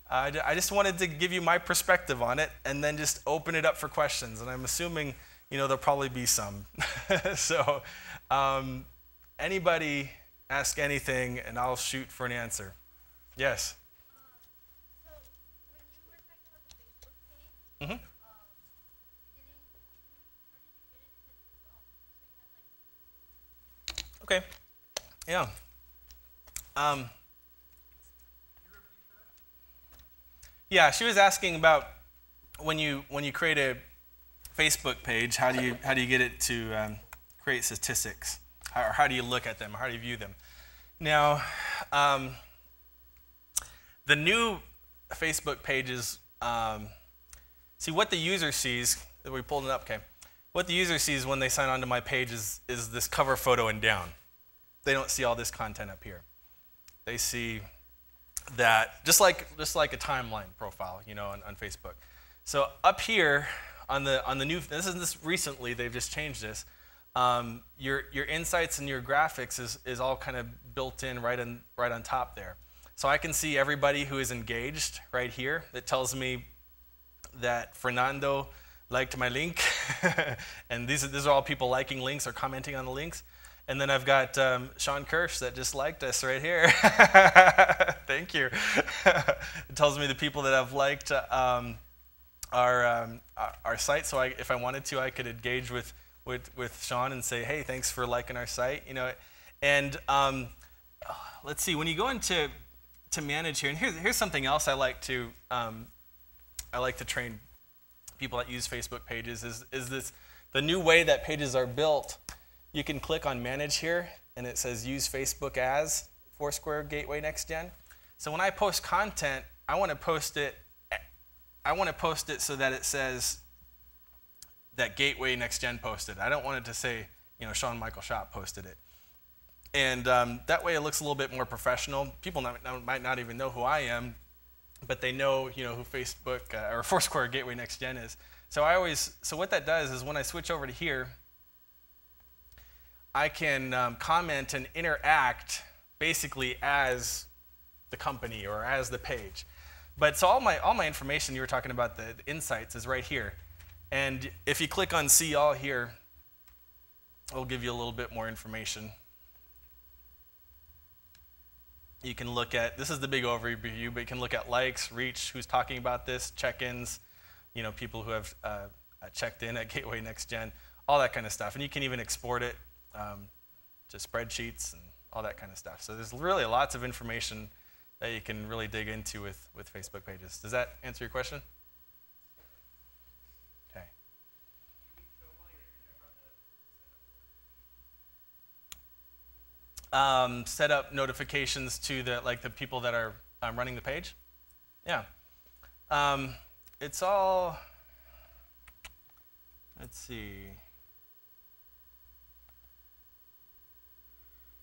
I just wanted to give you my perspective on it and then just open it up for questions. And I'm assuming, there'll probably be some. So anybody ask anything, and I'll shoot for an answer. Yes? So when you were talking about the Facebook page, Mm-hmm. Okay. Yeah. Yeah, she was asking about when you create a Facebook page, how do you get it to create statistics, or how do you look at them, or how do you view them? Now, the new Facebook pages, see what the user sees. We pulled it up, okay. What the user sees when they sign onto my page is this cover photo and down. They don't see all this content up here. They see that just like a timeline profile, on Facebook. So up here on the new, this recently, they've just changed this. Your insights and your graphics is all kind of built in right on top there. So I can see everybody who is engaged right here. That tells me that Fernando liked my link, and these are all people liking links or commenting on the links. And then I've got Shawn Kirsch that just liked us right here. Thank you. It tells me the people that have liked our site. So if I wanted to, I could engage with Shawn and say, hey, thanks for liking our site. And let's see. When you go into manage here, and here's something else I like to train people that use Facebook pages is this the new way that pages are built. You can click on manage here, and it says use Facebook as Foursquare Gateway Next Gen. So when I post content, I want to post it so that it says that Gateway Next Gen posted. I don't want it to say, Shawn Michael Shoup posted it. And that way it looks a little bit more professional. People might not even know who I am, but they know, who Facebook or Foursquare Gateway Next Gen is. So what that does is when I switch over to here, I can comment and interact basically as the company or as the page. But so all my information you were talking about, the insights, is right here. And if you click on see all here, it'll give you a little bit more information. You can look at, this is the big overview, but you can look at likes, reach, who's talking about this, check-ins, people who have checked in at Gateway Next Gen, all that kind of stuff. And you can even export it to spreadsheets and all that kind of stuff. So there's really lots of information that you can really dig into with Facebook pages. Does that answer your question? Okay. Set up notifications to the people that are running the page. Yeah. It's all, let's see.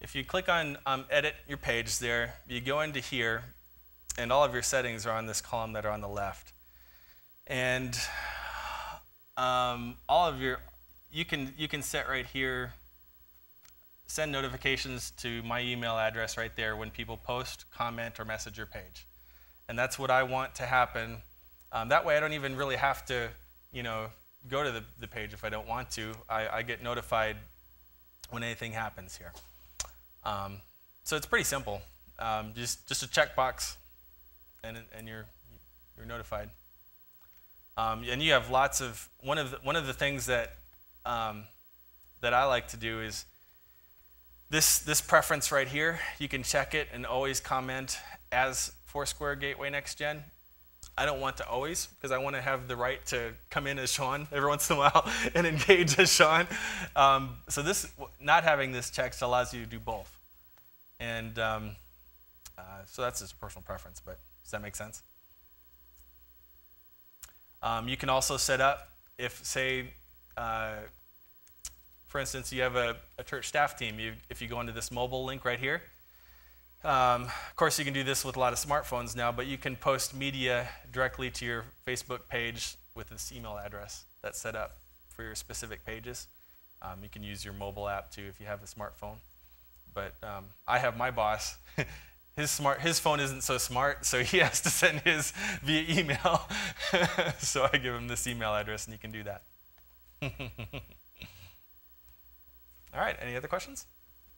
If you click on edit your page there, you go into here, and all of your settings are on this column that are on the left. And all of your, you can set right here send notifications to my email address right there when people post, comment, or message your page. And that's what I want to happen. That way I don't even really have to, go to the page if I don't want to. I get notified when anything happens here. So it's pretty simple. Just a checkbox, and you're notified. And you have lots of one of the things that that I like to do is this preference right here. You can check it and always comment as Foursquare Gateway Next Gen. I don't want to always, because I want to have the right to come in as Shawn every once in a while and engage as Shawn. So not having this checked allows you to do both. And so that's just a personal preference, but does that make sense? You can also set up, if say, for instance, you have a church staff team. If you go into this mobile link right here, of course you can do this with a lot of smartphones now, but you can post media directly to your Facebook page with this email address that's set up for your specific pages. You can use your mobile app too if you have a smartphone. But I have my boss. His phone isn't so smart, so he has to send his via email. So I give him this email address, and he can do that. All right, any other questions?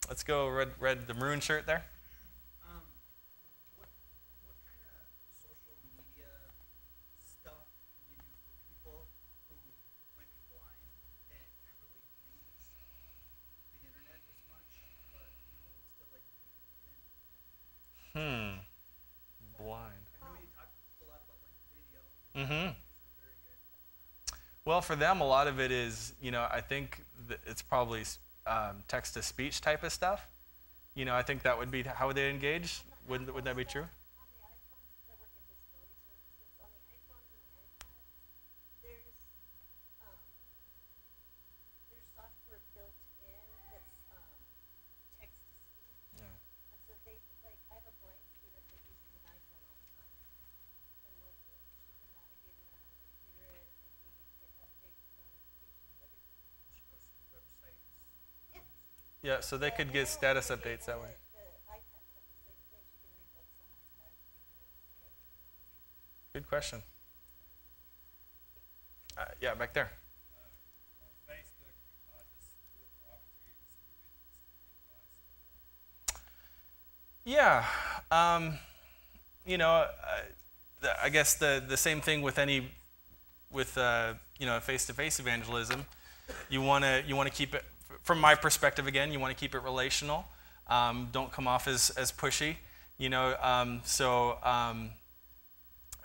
Let's go red the maroon shirt there. What kind of social media stuff can you do for people who might be blind and can't really use the internet as much, but would still like to be in? Blind. I know you talked a lot about like video. Mm-hmm. Which is very good. Well, for them, a lot of it is, I think it's probably text-to-speech type of stuff. I think that would be how would they engage. Wouldn't that be true? On the iPhones, because I work in disability services, on the iPhones and the iPads, there's software built in that's text to speech. Yeah. And so they, like, I have a blind student that uses an iPhone all the time. And like, she can navigate around and hear it, engage, get updates, notifications, everything. She goes to websites. Yeah. Yeah, so they could get status updates that way. The iPads have the same thing. She can read books on iPads. Good question. Yeah, back there. Facebook, just look for opportunities to Yeah, I guess the same thing with face-to-face evangelism. You want to keep it, from my perspective again, you want to keep it relational. Don't come off as pushy.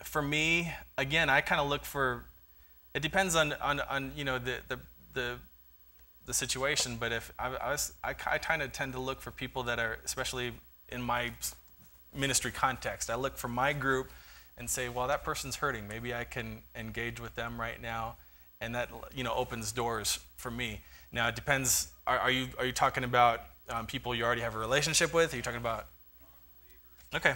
For me, again, I kind of look for. It depends on the situation, but if I kind of tend to look for people that are, especially in my ministry context, I look for my group and say, well, that person's hurting. Maybe I can engage with them right now, and that opens doors for me. Now it depends. Are you talking about people you already have a relationship with? Are you talking about? Okay.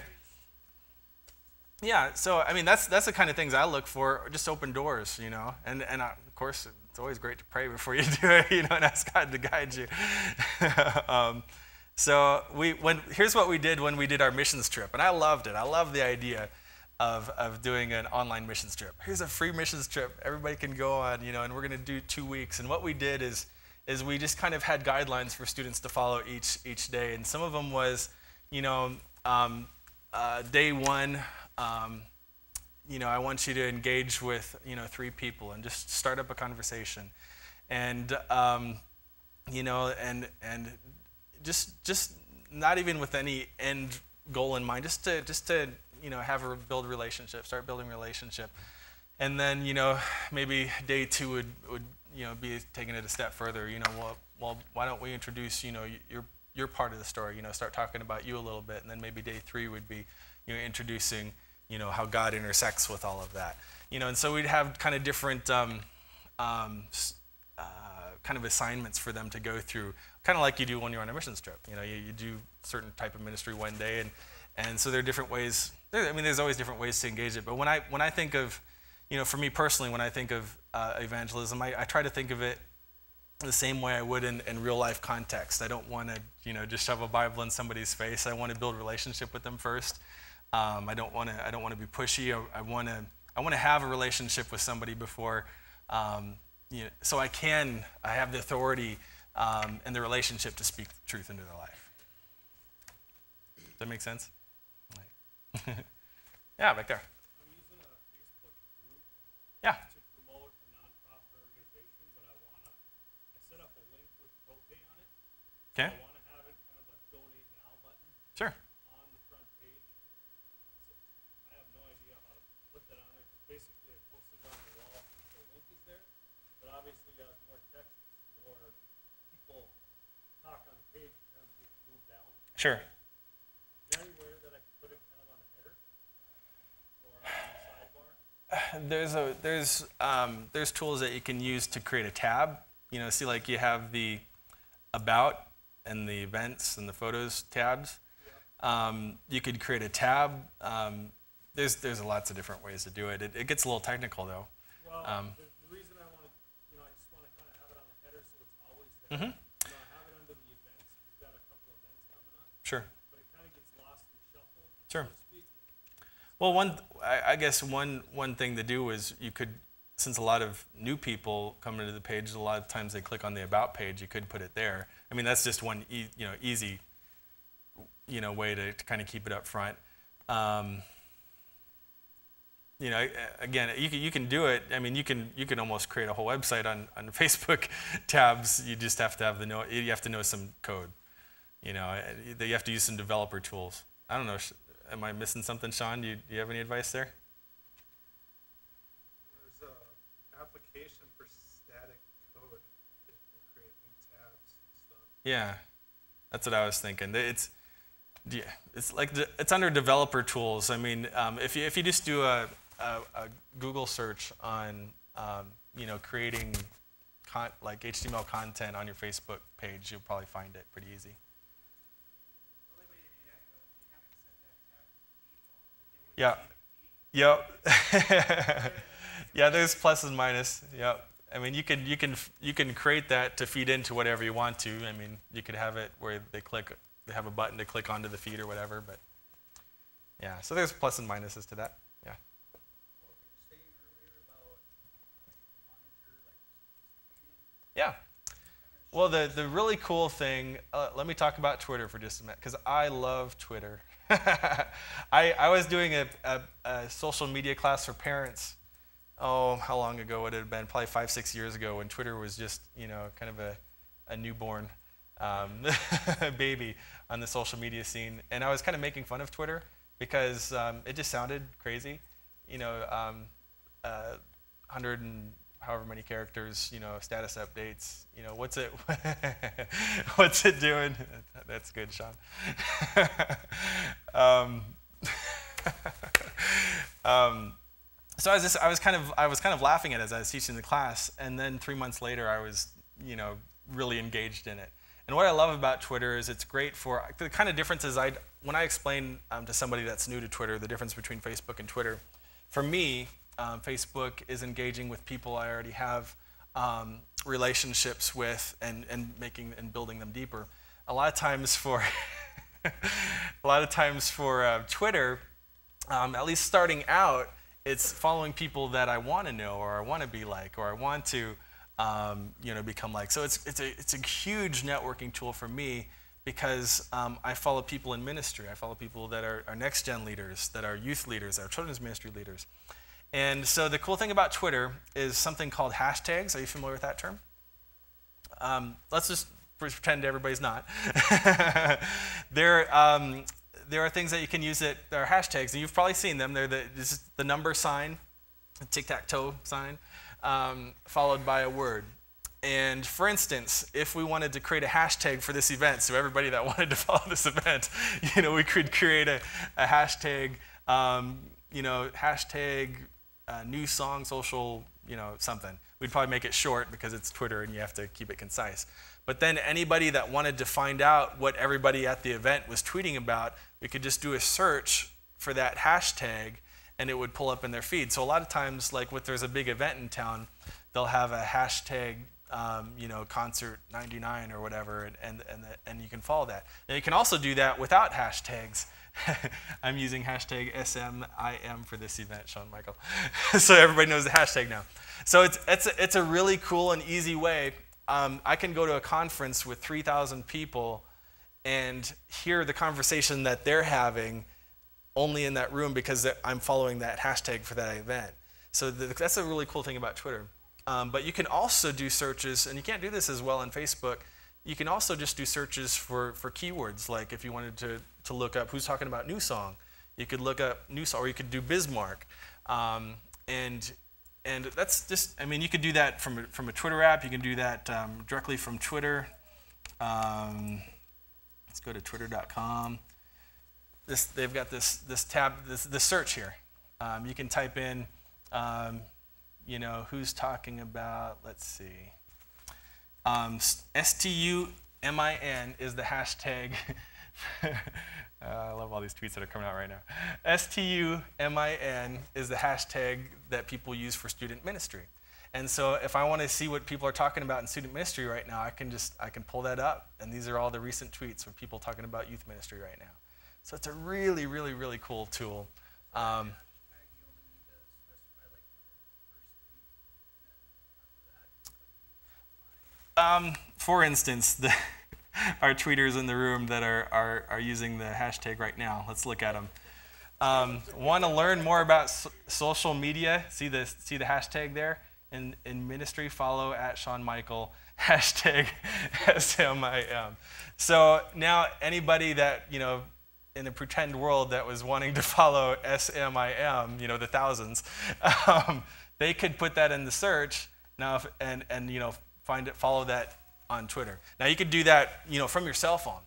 Yeah. So I mean, that's the kind of things I look for. Just open doors, and of course it's always great to pray before you do it, and ask God to guide you. So here's what we did when we did our missions trip, and I loved it. I love the idea of doing an online missions trip. Here's a free missions trip everybody can go on, and we're going to do 2 weeks. And what we did is we just kind of had guidelines for students to follow each day, and some of them was, day one, I want you to engage with 3 people and just start up a conversation, and and just not even with any end goal in mind, just to build relationship, start building relationship, and then maybe day 2 would be taking it a step further. Well, why don't we introduce your part of the story? Start talking about you a little bit, and then maybe day 3 would be introducing how God intersects with all of that. And so we'd have kind of different kind of assignments for them to go through, kind of like you do when you're on a missions trip. You do certain type of ministry one day, and so there are different ways. There's always different ways to engage it. But when I think of, for me personally, when I think of evangelism, I try to think of it the same way I would in real life context. I don't want to, just shove a Bible in somebody's face. I want to build a relationship with them first. I don't want to be pushy. I want to have a relationship with somebody before, so I have the authority and the relationship to speak truth into their life. Does that make sense? Yeah, back there. I'm using a Facebook group Yeah. to promote a nonprofit organization, but I set up a link with propay on it. Okay. I want to have it kind of a donate now button Sure. on the front page. So I have no idea how to put that on there, because basically I posted it on the wall, so the link is there, but obviously as more text or people talk on the page, it kind of gets moved down. Sure. Is there anywhere that I can put it kind of on the header or on the sidebar? There's tools that you can use to create a tab. See, like you have the about and the events and the photos tabs. You could create a tab. There's lots of different ways to do it. It gets a little technical though. Well, the reason I want to, I just want to kind of have it on the header so it's always there. Mm-hmm. I have it under the events. We've got a couple events coming up, Sure. but it kind of gets lost in the shuffle, Sure. so to speak. Well, I guess one thing to do is you could, since a lot of new people come into the page, a lot of times they click on the about page. You could put it there. I mean, that's just one easy way to kind of keep it up front. Again, you can do it. I mean, you can almost create a whole website on Facebook tabs. You just have to you have to know some code. You have to use some developer tools. I don't know. Am I missing something, Shawn? Do you have any advice there? There's an application for static code that can create new tabs and stuff. Yeah, that's what I was thinking. It's under developer tools. I mean, if you just do a Google search on creating like HTML content on your Facebook page, you'll probably find it pretty easy. Yeah. Yep. Yeah, there's plus and minus. Yep. I mean, you can create that to feed into whatever you want to. I mean, you could have it where they have a button to click onto the feed or whatever. But yeah, so there's plus and minuses to that. Yeah. What were you saying earlier about how you monitor like Yeah. Well, the really cool thing, let me talk about Twitter for just a minute, because I love Twitter. I was doing a social media class for parents, how long ago would it have been? Probably 5-6 years ago, when Twitter was just, kind of a newborn baby on the social media scene. And I was kind of making fun of Twitter because it just sounded crazy. 100 and however many characters, status updates, what's it doing? That's good, Shawn. So I was kind of laughing at it as I was teaching the class, and then 3 months later I was, really engaged in it. And what I love about Twitter is it's great for the kind of differences when I explain to somebody that's new to Twitter the difference between Facebook and Twitter. For me, Facebook is engaging with people I already have relationships with and building them deeper. A lot of times for Twitter, at least starting out, it's following people that I want to know or I want to be like or I want to become like. So it's a huge networking tool for me because I follow people in ministry. I follow people that are next gen leaders, that are youth leaders, that are children's ministry leaders. And so the cool thing about Twitter is something called hashtags. Are you familiar with that term? Let's just pretend everybody's not. There are things that you can use that are hashtags, and you've probably seen them. This is the number sign, the tic-tac-toe sign, followed by a word. And for instance, if we wanted to create a hashtag for this event, so everybody that wanted to follow this event, we could create a hashtag, hashtag new song social, something. We'd probably make it short because it's Twitter and you have to keep it concise. But then anybody that wanted to find out what everybody at the event was tweeting about, we could just do a search for that hashtag and it would pull up in their feed. So a lot of times, like if there's a big event in town, they'll have a hashtag you know, concert 99 or whatever, and you can follow that. And you can also do that without hashtags. I'm using hashtag SMIM for this event, Shawn Michael. So everybody knows the hashtag now. So it's a really cool and easy way. I can go to a conference with 3,000 people and hear the conversation that they're having only in that room because I'm following that hashtag for that event. So that's a really cool thing about Twitter. But you can also do searches, and you can't do this as well on Facebook. You can also just do searches for keywords, like if you wanted to look up who's talking about new song, you could look up new song, or you could do Bismarck. And that's just, I mean, you could do that from a Twitter app. You can do that directly from Twitter. Let's go to twitter.com. They've got this tab, this search here. You can type in, you know, who's talking about, let's see. STUMIN is the hashtag. I love all these tweets that are coming out right now. STUMIN is the hashtag that people use for student ministry. And so if I want to see what people are talking about in student ministry right now, I can pull that up. And these are all the recent tweets of people talking about youth ministry right now. So it's a really, really, really cool tool. For instance, our tweeters in the room that are using the hashtag right now, let's look at them. Want to learn more about social media? See the hashtag there? In ministry, follow at Shawn Michael, hashtag SMIM. So now anybody that, you know, in the pretend world that was wanting to follow SMIM, you know, the thousands, they could put that in the search now and you know, follow that on Twitter. Now you could do that, you know, from your cell phone.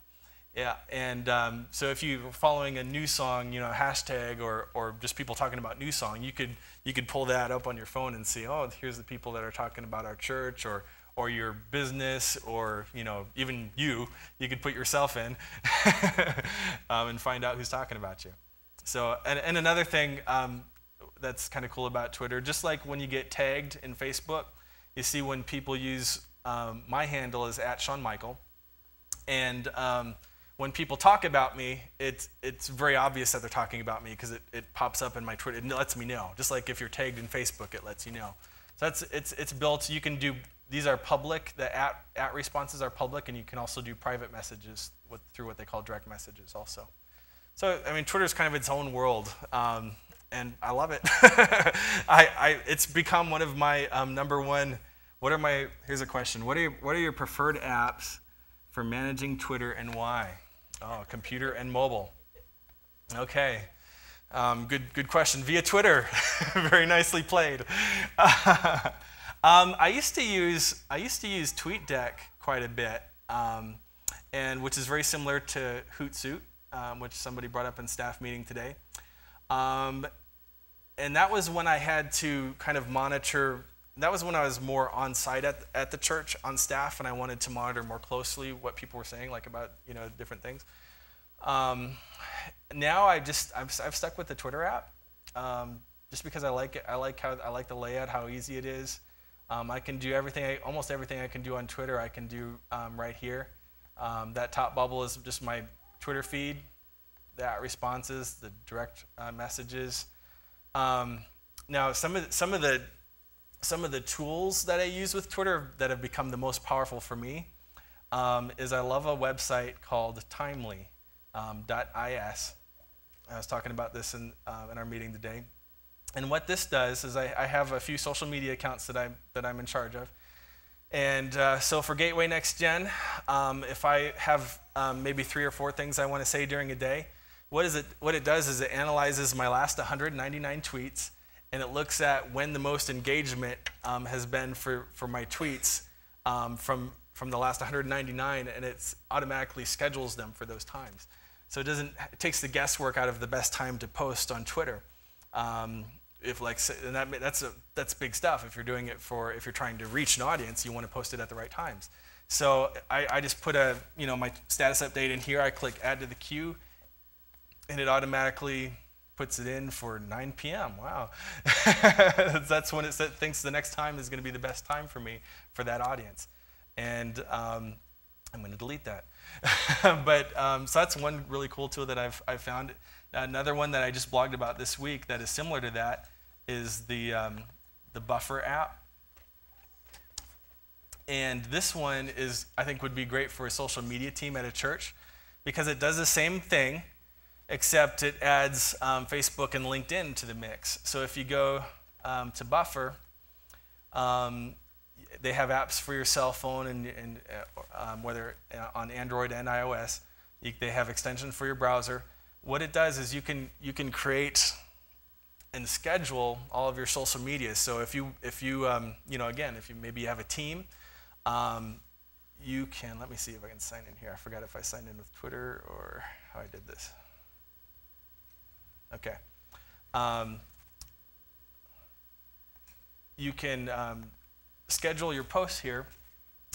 Yeah, and so if you're following a new song, you know, hashtag or just people talking about new song, you could pull that up on your phone and see, oh, here's the people that are talking about our church or your business, or, you know, even you could put yourself in and find out who's talking about you. So, and another thing that's kind of cool about Twitter, just like when you get tagged in Facebook, you see when people use, my handle is at Shawn Michael, and when people talk about me, it's very obvious that they're talking about me because it pops up in my Twitter. It lets me know. Just like if you're tagged in Facebook, it lets you know. So it's built. You can do, these are public. The at responses are public, and you can also do private messages through what they call direct messages also. So I mean, Twitter's kind of its own world, and I love it. It's become one of my number one. Here's a question. What are your preferred apps for managing Twitter and why? Oh, computer and mobile. Okay, good question. Via Twitter, very nicely played. I used to use TweetDeck quite a bit, and which is very similar to Hootsuite, which somebody brought up in staff meeting today. And that was when I had to kind of monitor. That was when I was more on site at the church on staff, and I wanted to monitor more closely what people were saying, like about, you know, different things. Now I've stuck with the Twitter app, just because I like it. I like the layout, how easy it is. I can do almost everything I can do on Twitter. I can do right here. That top bubble is just my Twitter feed. The responses, the direct messages. Now some of the tools that I use with Twitter that have become the most powerful for me is I love a website called Timely.is. I was talking about this in our meeting today. And what this does is I have a few social media accounts that I'm in charge of. And so for Gateway Next Gen, if I have maybe 3 or 4 things I want to say during a day, what it does is it analyzes my last 199 tweets, and it looks at when the most engagement has been for my tweets from the last 199, and it automatically schedules them for those times. So it takes the guesswork out of the best time to post on Twitter. That's big stuff. If you're doing it if you're trying to reach an audience, you want to post it at the right times. So I just put my status update in here. I click add to the queue, and it automatically puts it in for 9 p.m. Wow. That's when it thinks the next time is going to be the best time for me for that audience. And I'm going to delete that. But so that's one really cool tool that I've found. Another one that I just blogged about this week that is similar to that is the Buffer app. And this one is, I think, would be great for a social media team at a church because it does the same thing, except it adds Facebook and LinkedIn to the mix. So if you go to Buffer, they have apps for your cell phone and whether on Android and iOS. They have extensions for your browser. What it does is you can create and schedule all of your social media. So if you maybe you have a team, you can, let me see if I can sign in here. I forgot if I signed in with Twitter or how I did this. Okay. You can schedule your posts here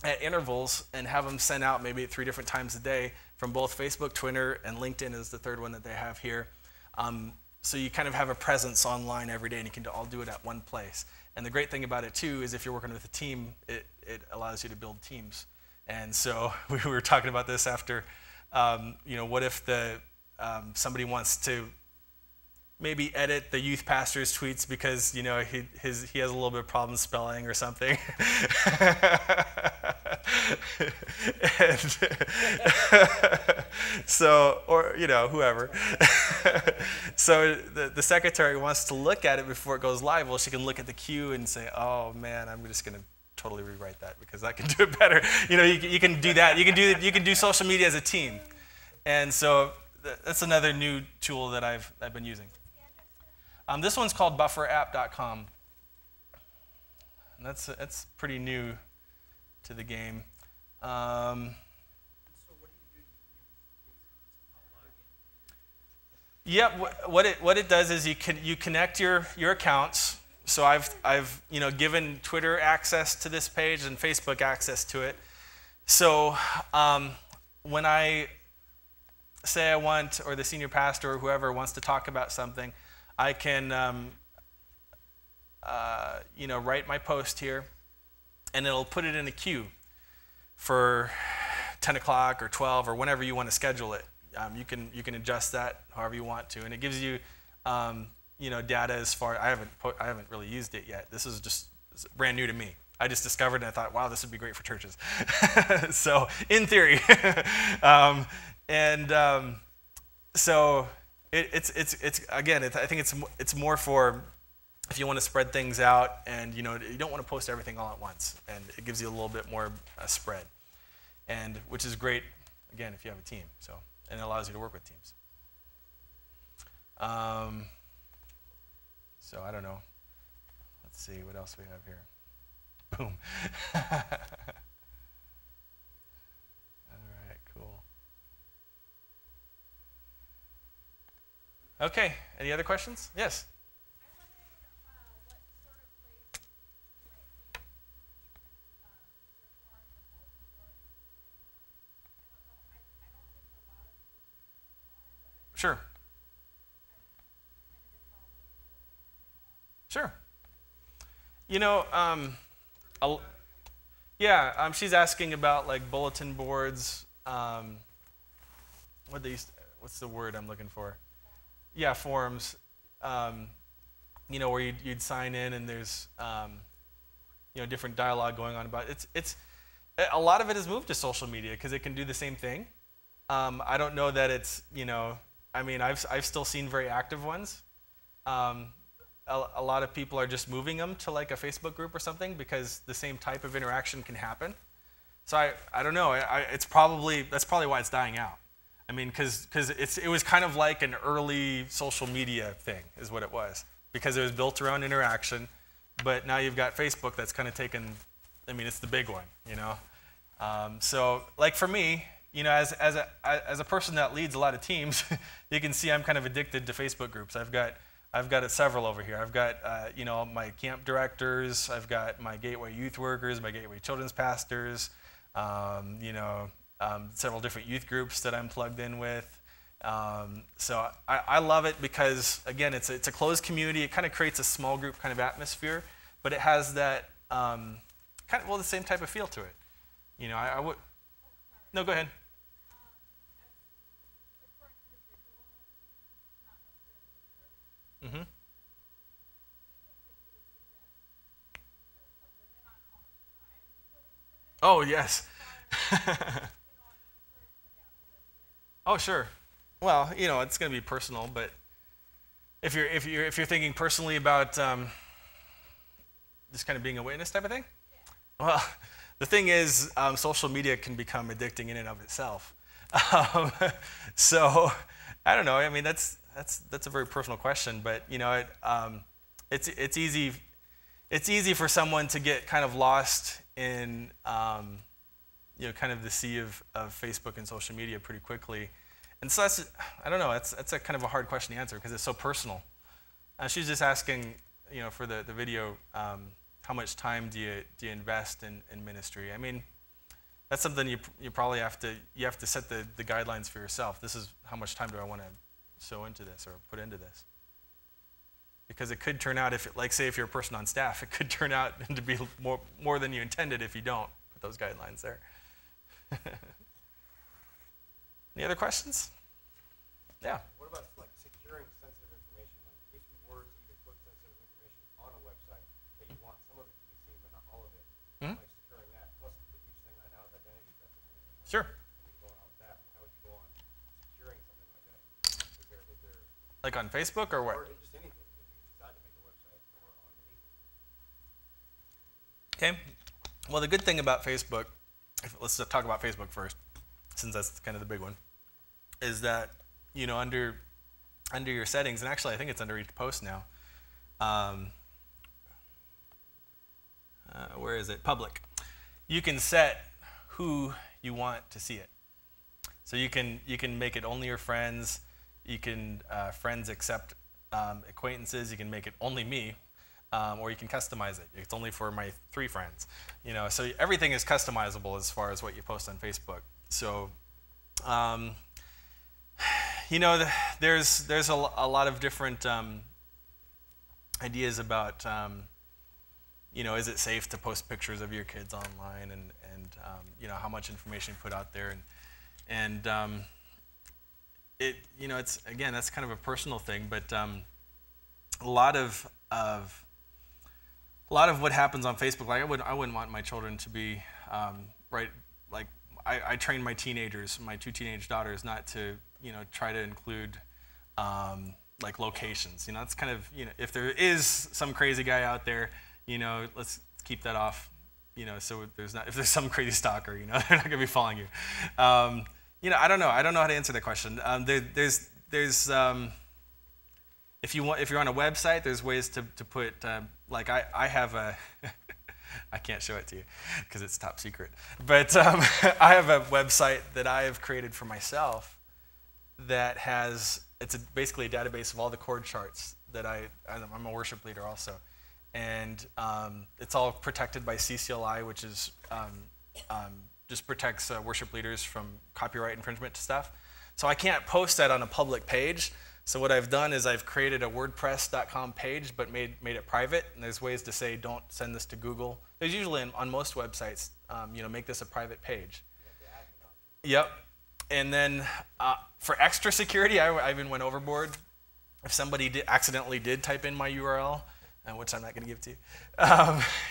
at intervals and have them sent out maybe at 3 different times a day from both Facebook, Twitter, and LinkedIn is the third one that they have here. So you kind of have a presence online every day, and you can all do it at one place. And the great thing about it, too, is if you're working with a team, it allows you to build teams. And so we were talking about this after, what if somebody wants to maybe edit the youth pastor's tweets because, he has a little bit of problem spelling or something. And so, or, whoever. So the secretary wants to look at it before it goes live. Well, she can look at the queue and say, oh, man, I'm just going to totally rewrite that because I can do it better. You can do that. You can do social media as a team. And so that's another new tool that I've been using. This one's called bufferapp.com. And that's pretty new to the game. So what do you do? Yep. What it does is you connect your accounts. So I've given Twitter access to this page and Facebook access to it. So when I say I want, or the senior pastor or whoever wants to talk about something, I can write my post here, and it'll put it in a queue for 10 o'clock or 12 or whenever you want to schedule it. You can adjust that however you want to, and it gives you data as far. I haven't really used it yet. This is just brand new to me. I just discovered it and I thought, wow, this would be great for churches. So in theory, so it's again, I think it's more for if you want to spread things out and you don't want to post everything all at once, and it gives you a little bit more spread, and which is great again if you have a team. So and it allows you to work with teams. So I don't know. Let's see what else we have here. Boom. All right, cool. Okay, any other questions? Yes? I'm wondering what sort of place you might think reform the bulletin boards might have. I don't know. I don't think a lot of people use them anymore, but Sure. I'm kind of involved in a public managing one. Sure. She's asking about like bulletin boards. What's the word I'm looking for? Yeah, forums. Where you'd sign in and there's different dialogue going on about it. It's a lot of it has moved to social media because it can do the same thing. I don't know that it's I've still seen very active ones. A lot of people are just moving them to like a Facebook group or something because the same type of interaction can happen. So I don't know. That's probably why it's dying out. Because it was kind of like an early social media thing is what it was, because it was built around interaction. But now you've got Facebook that's kind of taken. It's the big one, So like for me, as a person that leads a lot of teams, you can see I'm kind of addicted to Facebook groups. I've got several over here. I've got my camp directors. I've got my Gateway youth workers, my Gateway children's pastors. Several different youth groups that I'm plugged in with, So I love it because, again, it's a closed community. It kind of creates a small group kind of atmosphere, but it has that kind of, well, the same type of feel to it. You know, I would. No, go ahead. Mm-hmm. Oh, yes. Oh, sure. Well, you know, it's going to be personal, but if you're thinking personally about just kind of being a witness type of thing, well, the thing is, social media can become addicting in and of itself. So, I don't know. I mean, that's a very personal question, but you know, it's easy for someone to get kind of lost in you know, kind of the sea of Facebook and social media pretty quickly. And so I don't know, that's a kind of a hard question to answer because it's so personal. She's just asking, you know, for the video, how much time do you invest in ministry? I mean, that's something you probably have to set the guidelines for yourself. This is how much time do I want to sow into this or put into this? Because it could turn out, like say if you're a person on staff, it could turn out to be more than you intended if you don't put those guidelines there. Any other questions? Yeah. What about like securing sensitive information? Like if you were to even put sensitive information on a website that you want some of it to be seen but not all of it, Mm-hmm. like securing that. Plus the huge thing right now is identity theft. Sure. I mean, going on with that, how would you go on securing something like that? Is there Like on Facebook or what? or just anything if you decide to make a website or on anything? Okay. Well, the good thing about Facebook, let's talk about Facebook first, since that's kind of the big one, is that, you know, under your settings, and actually I think it's under each post now. Where is it? Public. You can set who you want to see it. So you can make it only your friends. You can friends accept acquaintances. You can make it only me. Or you can customize it. It's only for my 3 friends. You know, so everything is customizable as far as what you post on Facebook. So, you know, there's a lot of different ideas about, you know, is it safe to post pictures of your kids online, and you know, how much information you put out there, and it, you know, it's, again, that's kind of a personal thing, but a lot of what happens on Facebook, like I wouldn't want my children to be right. Like I train my teenagers, my 2 teenage daughters, not to, you know, try to include like locations. You know, it's kind of, you know, if there is some crazy guy out there, you know, let's keep that off. You know, so if there's some crazy stalker, you know, they're not gonna be following you. You know, I don't know how to answer that question. There's if you're on a website, there's ways to put, like I have a, I can't show it to you because it's top secret, but I have a website that I have created for myself that has, it's basically a database of all the chord charts that I'm a worship leader also, and it's all protected by CCLI, which is just protects worship leaders from copyright infringement stuff. So I can't post that on a public page. So what I've done is I've created a WordPress.com page, but made it private. And there's ways to say, don't send this to Google. There's usually on most websites, you know, make this a private page. Yep. And then for extra security, I even went overboard. If somebody accidentally did type in my URL, which I'm not going to give to you,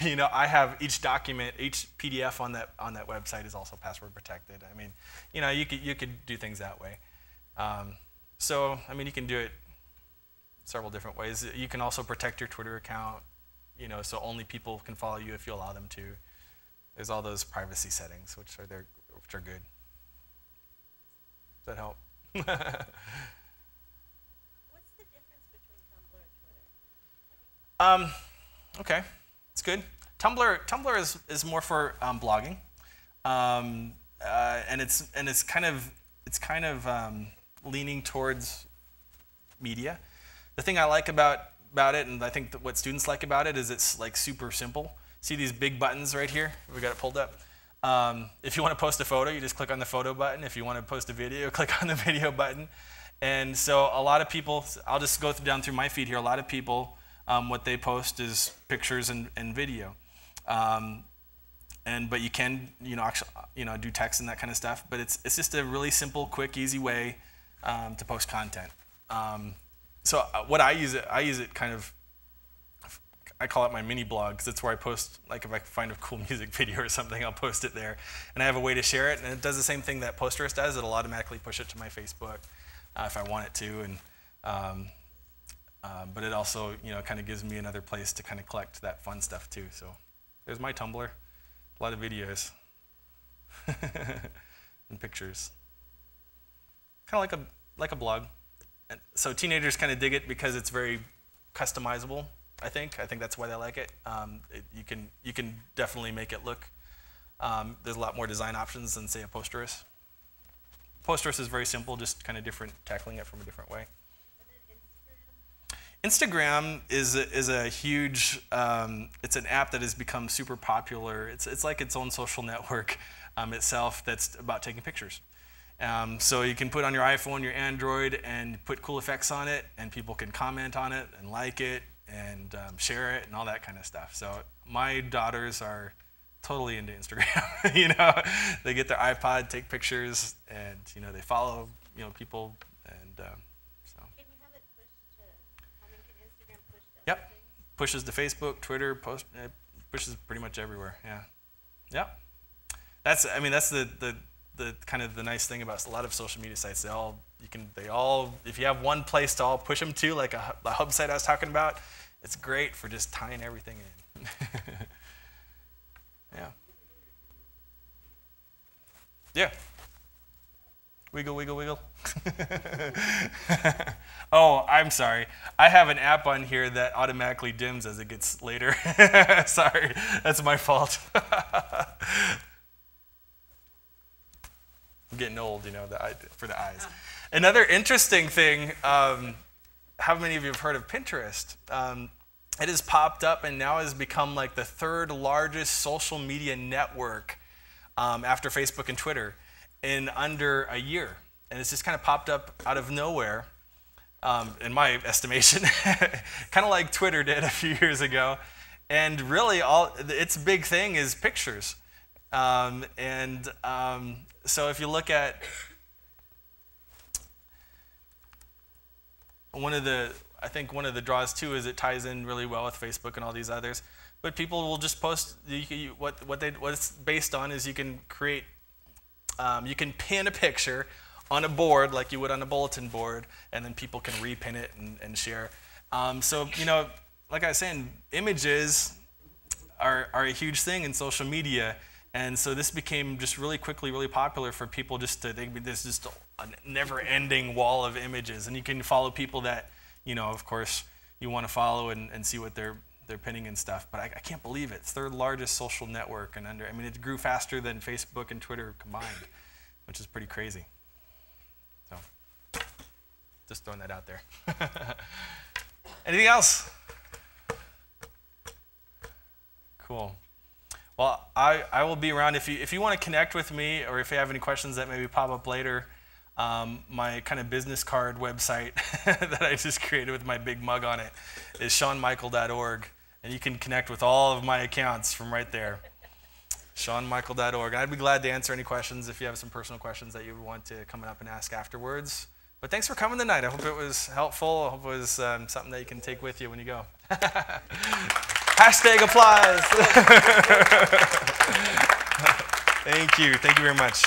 you know, I have each document, each PDF on that website is also password protected. I mean, you know, you could do things that way. So, I mean, you can do it several different ways. You can also protect your Twitter account, you know, so only people can follow you if you allow them to. There's all those privacy settings, which are good. Does that help? What's the difference between Tumblr and Twitter? Okay, it's good. Tumblr is more for blogging, and it's kind of leaning towards media. The thing I like about it, and I think that what students like about it, is it's like super simple. See these big buttons right here? We got it pulled up. If you want to post a photo, you just click on the photo button. If you want to post a video, click on the video button. And so a lot of people, I'll just go down through my feed here. A lot of people, what they post is pictures and video. But you can, actually, do text and that kind of stuff. But it's just a really simple, quick, easy way to post content. So what I use it kind of, I call it my mini blog, because it's where I post, like if I find a cool music video or something, I'll post it there. And I have a way to share it, and it does the same thing that Posterous does. It'll automatically push it to my Facebook if I want it to. But it also, kind of gives me another place to kind of collect that fun stuff too. So there's my Tumblr, a lot of videos and pictures. Kind of like a blog. And so teenagers kind of dig it because it's very customizable. I think that's why they like it. You can definitely make it look. There's a lot more design options than say a Posterous. Posterous is very simple, just kind of different, tackling it from a different way. Instagram is a huge. It's an app that has become super popular. It's like its own social network itself that's about taking pictures. So you can put on your iPhone, your Android, and put cool effects on it, and people can comment on it and like it and share it and all that kind of stuff. So my daughters are totally into Instagram. They get their iPod, take pictures, and they follow people, and so. Can you have it push to? Can Instagram push to? Yep, other things? pushes to Facebook, Twitter, it pushes pretty much everywhere. Yeah, yep. That's the kind of the nice thing about a lot of social media sites. They all if you have one place to all push them to, like the hub site I was talking about, it's great for just tying everything in. Yeah. Yeah. Wiggle, wiggle, wiggle. Oh, I'm sorry. I have an app on here that automatically dims as it gets later. Sorry, that's my fault. I'm getting old, for the eyes. Another interesting thing, how many of you have heard of Pinterest? It has popped up and now has become like the third largest social media network after Facebook and Twitter in under a year. And it's just kind of popped up out of nowhere, in my estimation, kind of like Twitter did a few years ago. And really, its big thing is pictures. So if you look at one of the draws too is it ties in really well with Facebook and all these others. But people will just post what it's based on is you can create, you can pin a picture on a board like you would on a bulletin board, and then people can repin it and share. So like I was saying, images are a huge thing in social media. And so this became just really quickly really popular for people just to think there's just a never-ending wall of images. And you can follow people that, of course, you want to follow and see what they're pinning and stuff. But I can't believe it. It's third largest social network. And it grew faster than Facebook and Twitter combined, which is pretty crazy. So just throwing that out there. Anything else? Cool. Well, I will be around if you want to connect with me, or if you have any questions that maybe pop up later. My kind of business card website that I just created with my big mug on it is ShawnMichael.org, and you can connect with all of my accounts from right there. ShawnMichael.org. I'd be glad to answer any questions if you have some personal questions that you would want to come up and ask afterwards. But thanks for coming tonight. I hope it was helpful. I hope it was something that you can take with you when you go. Hashtag applause. Thank you. Thank you very much.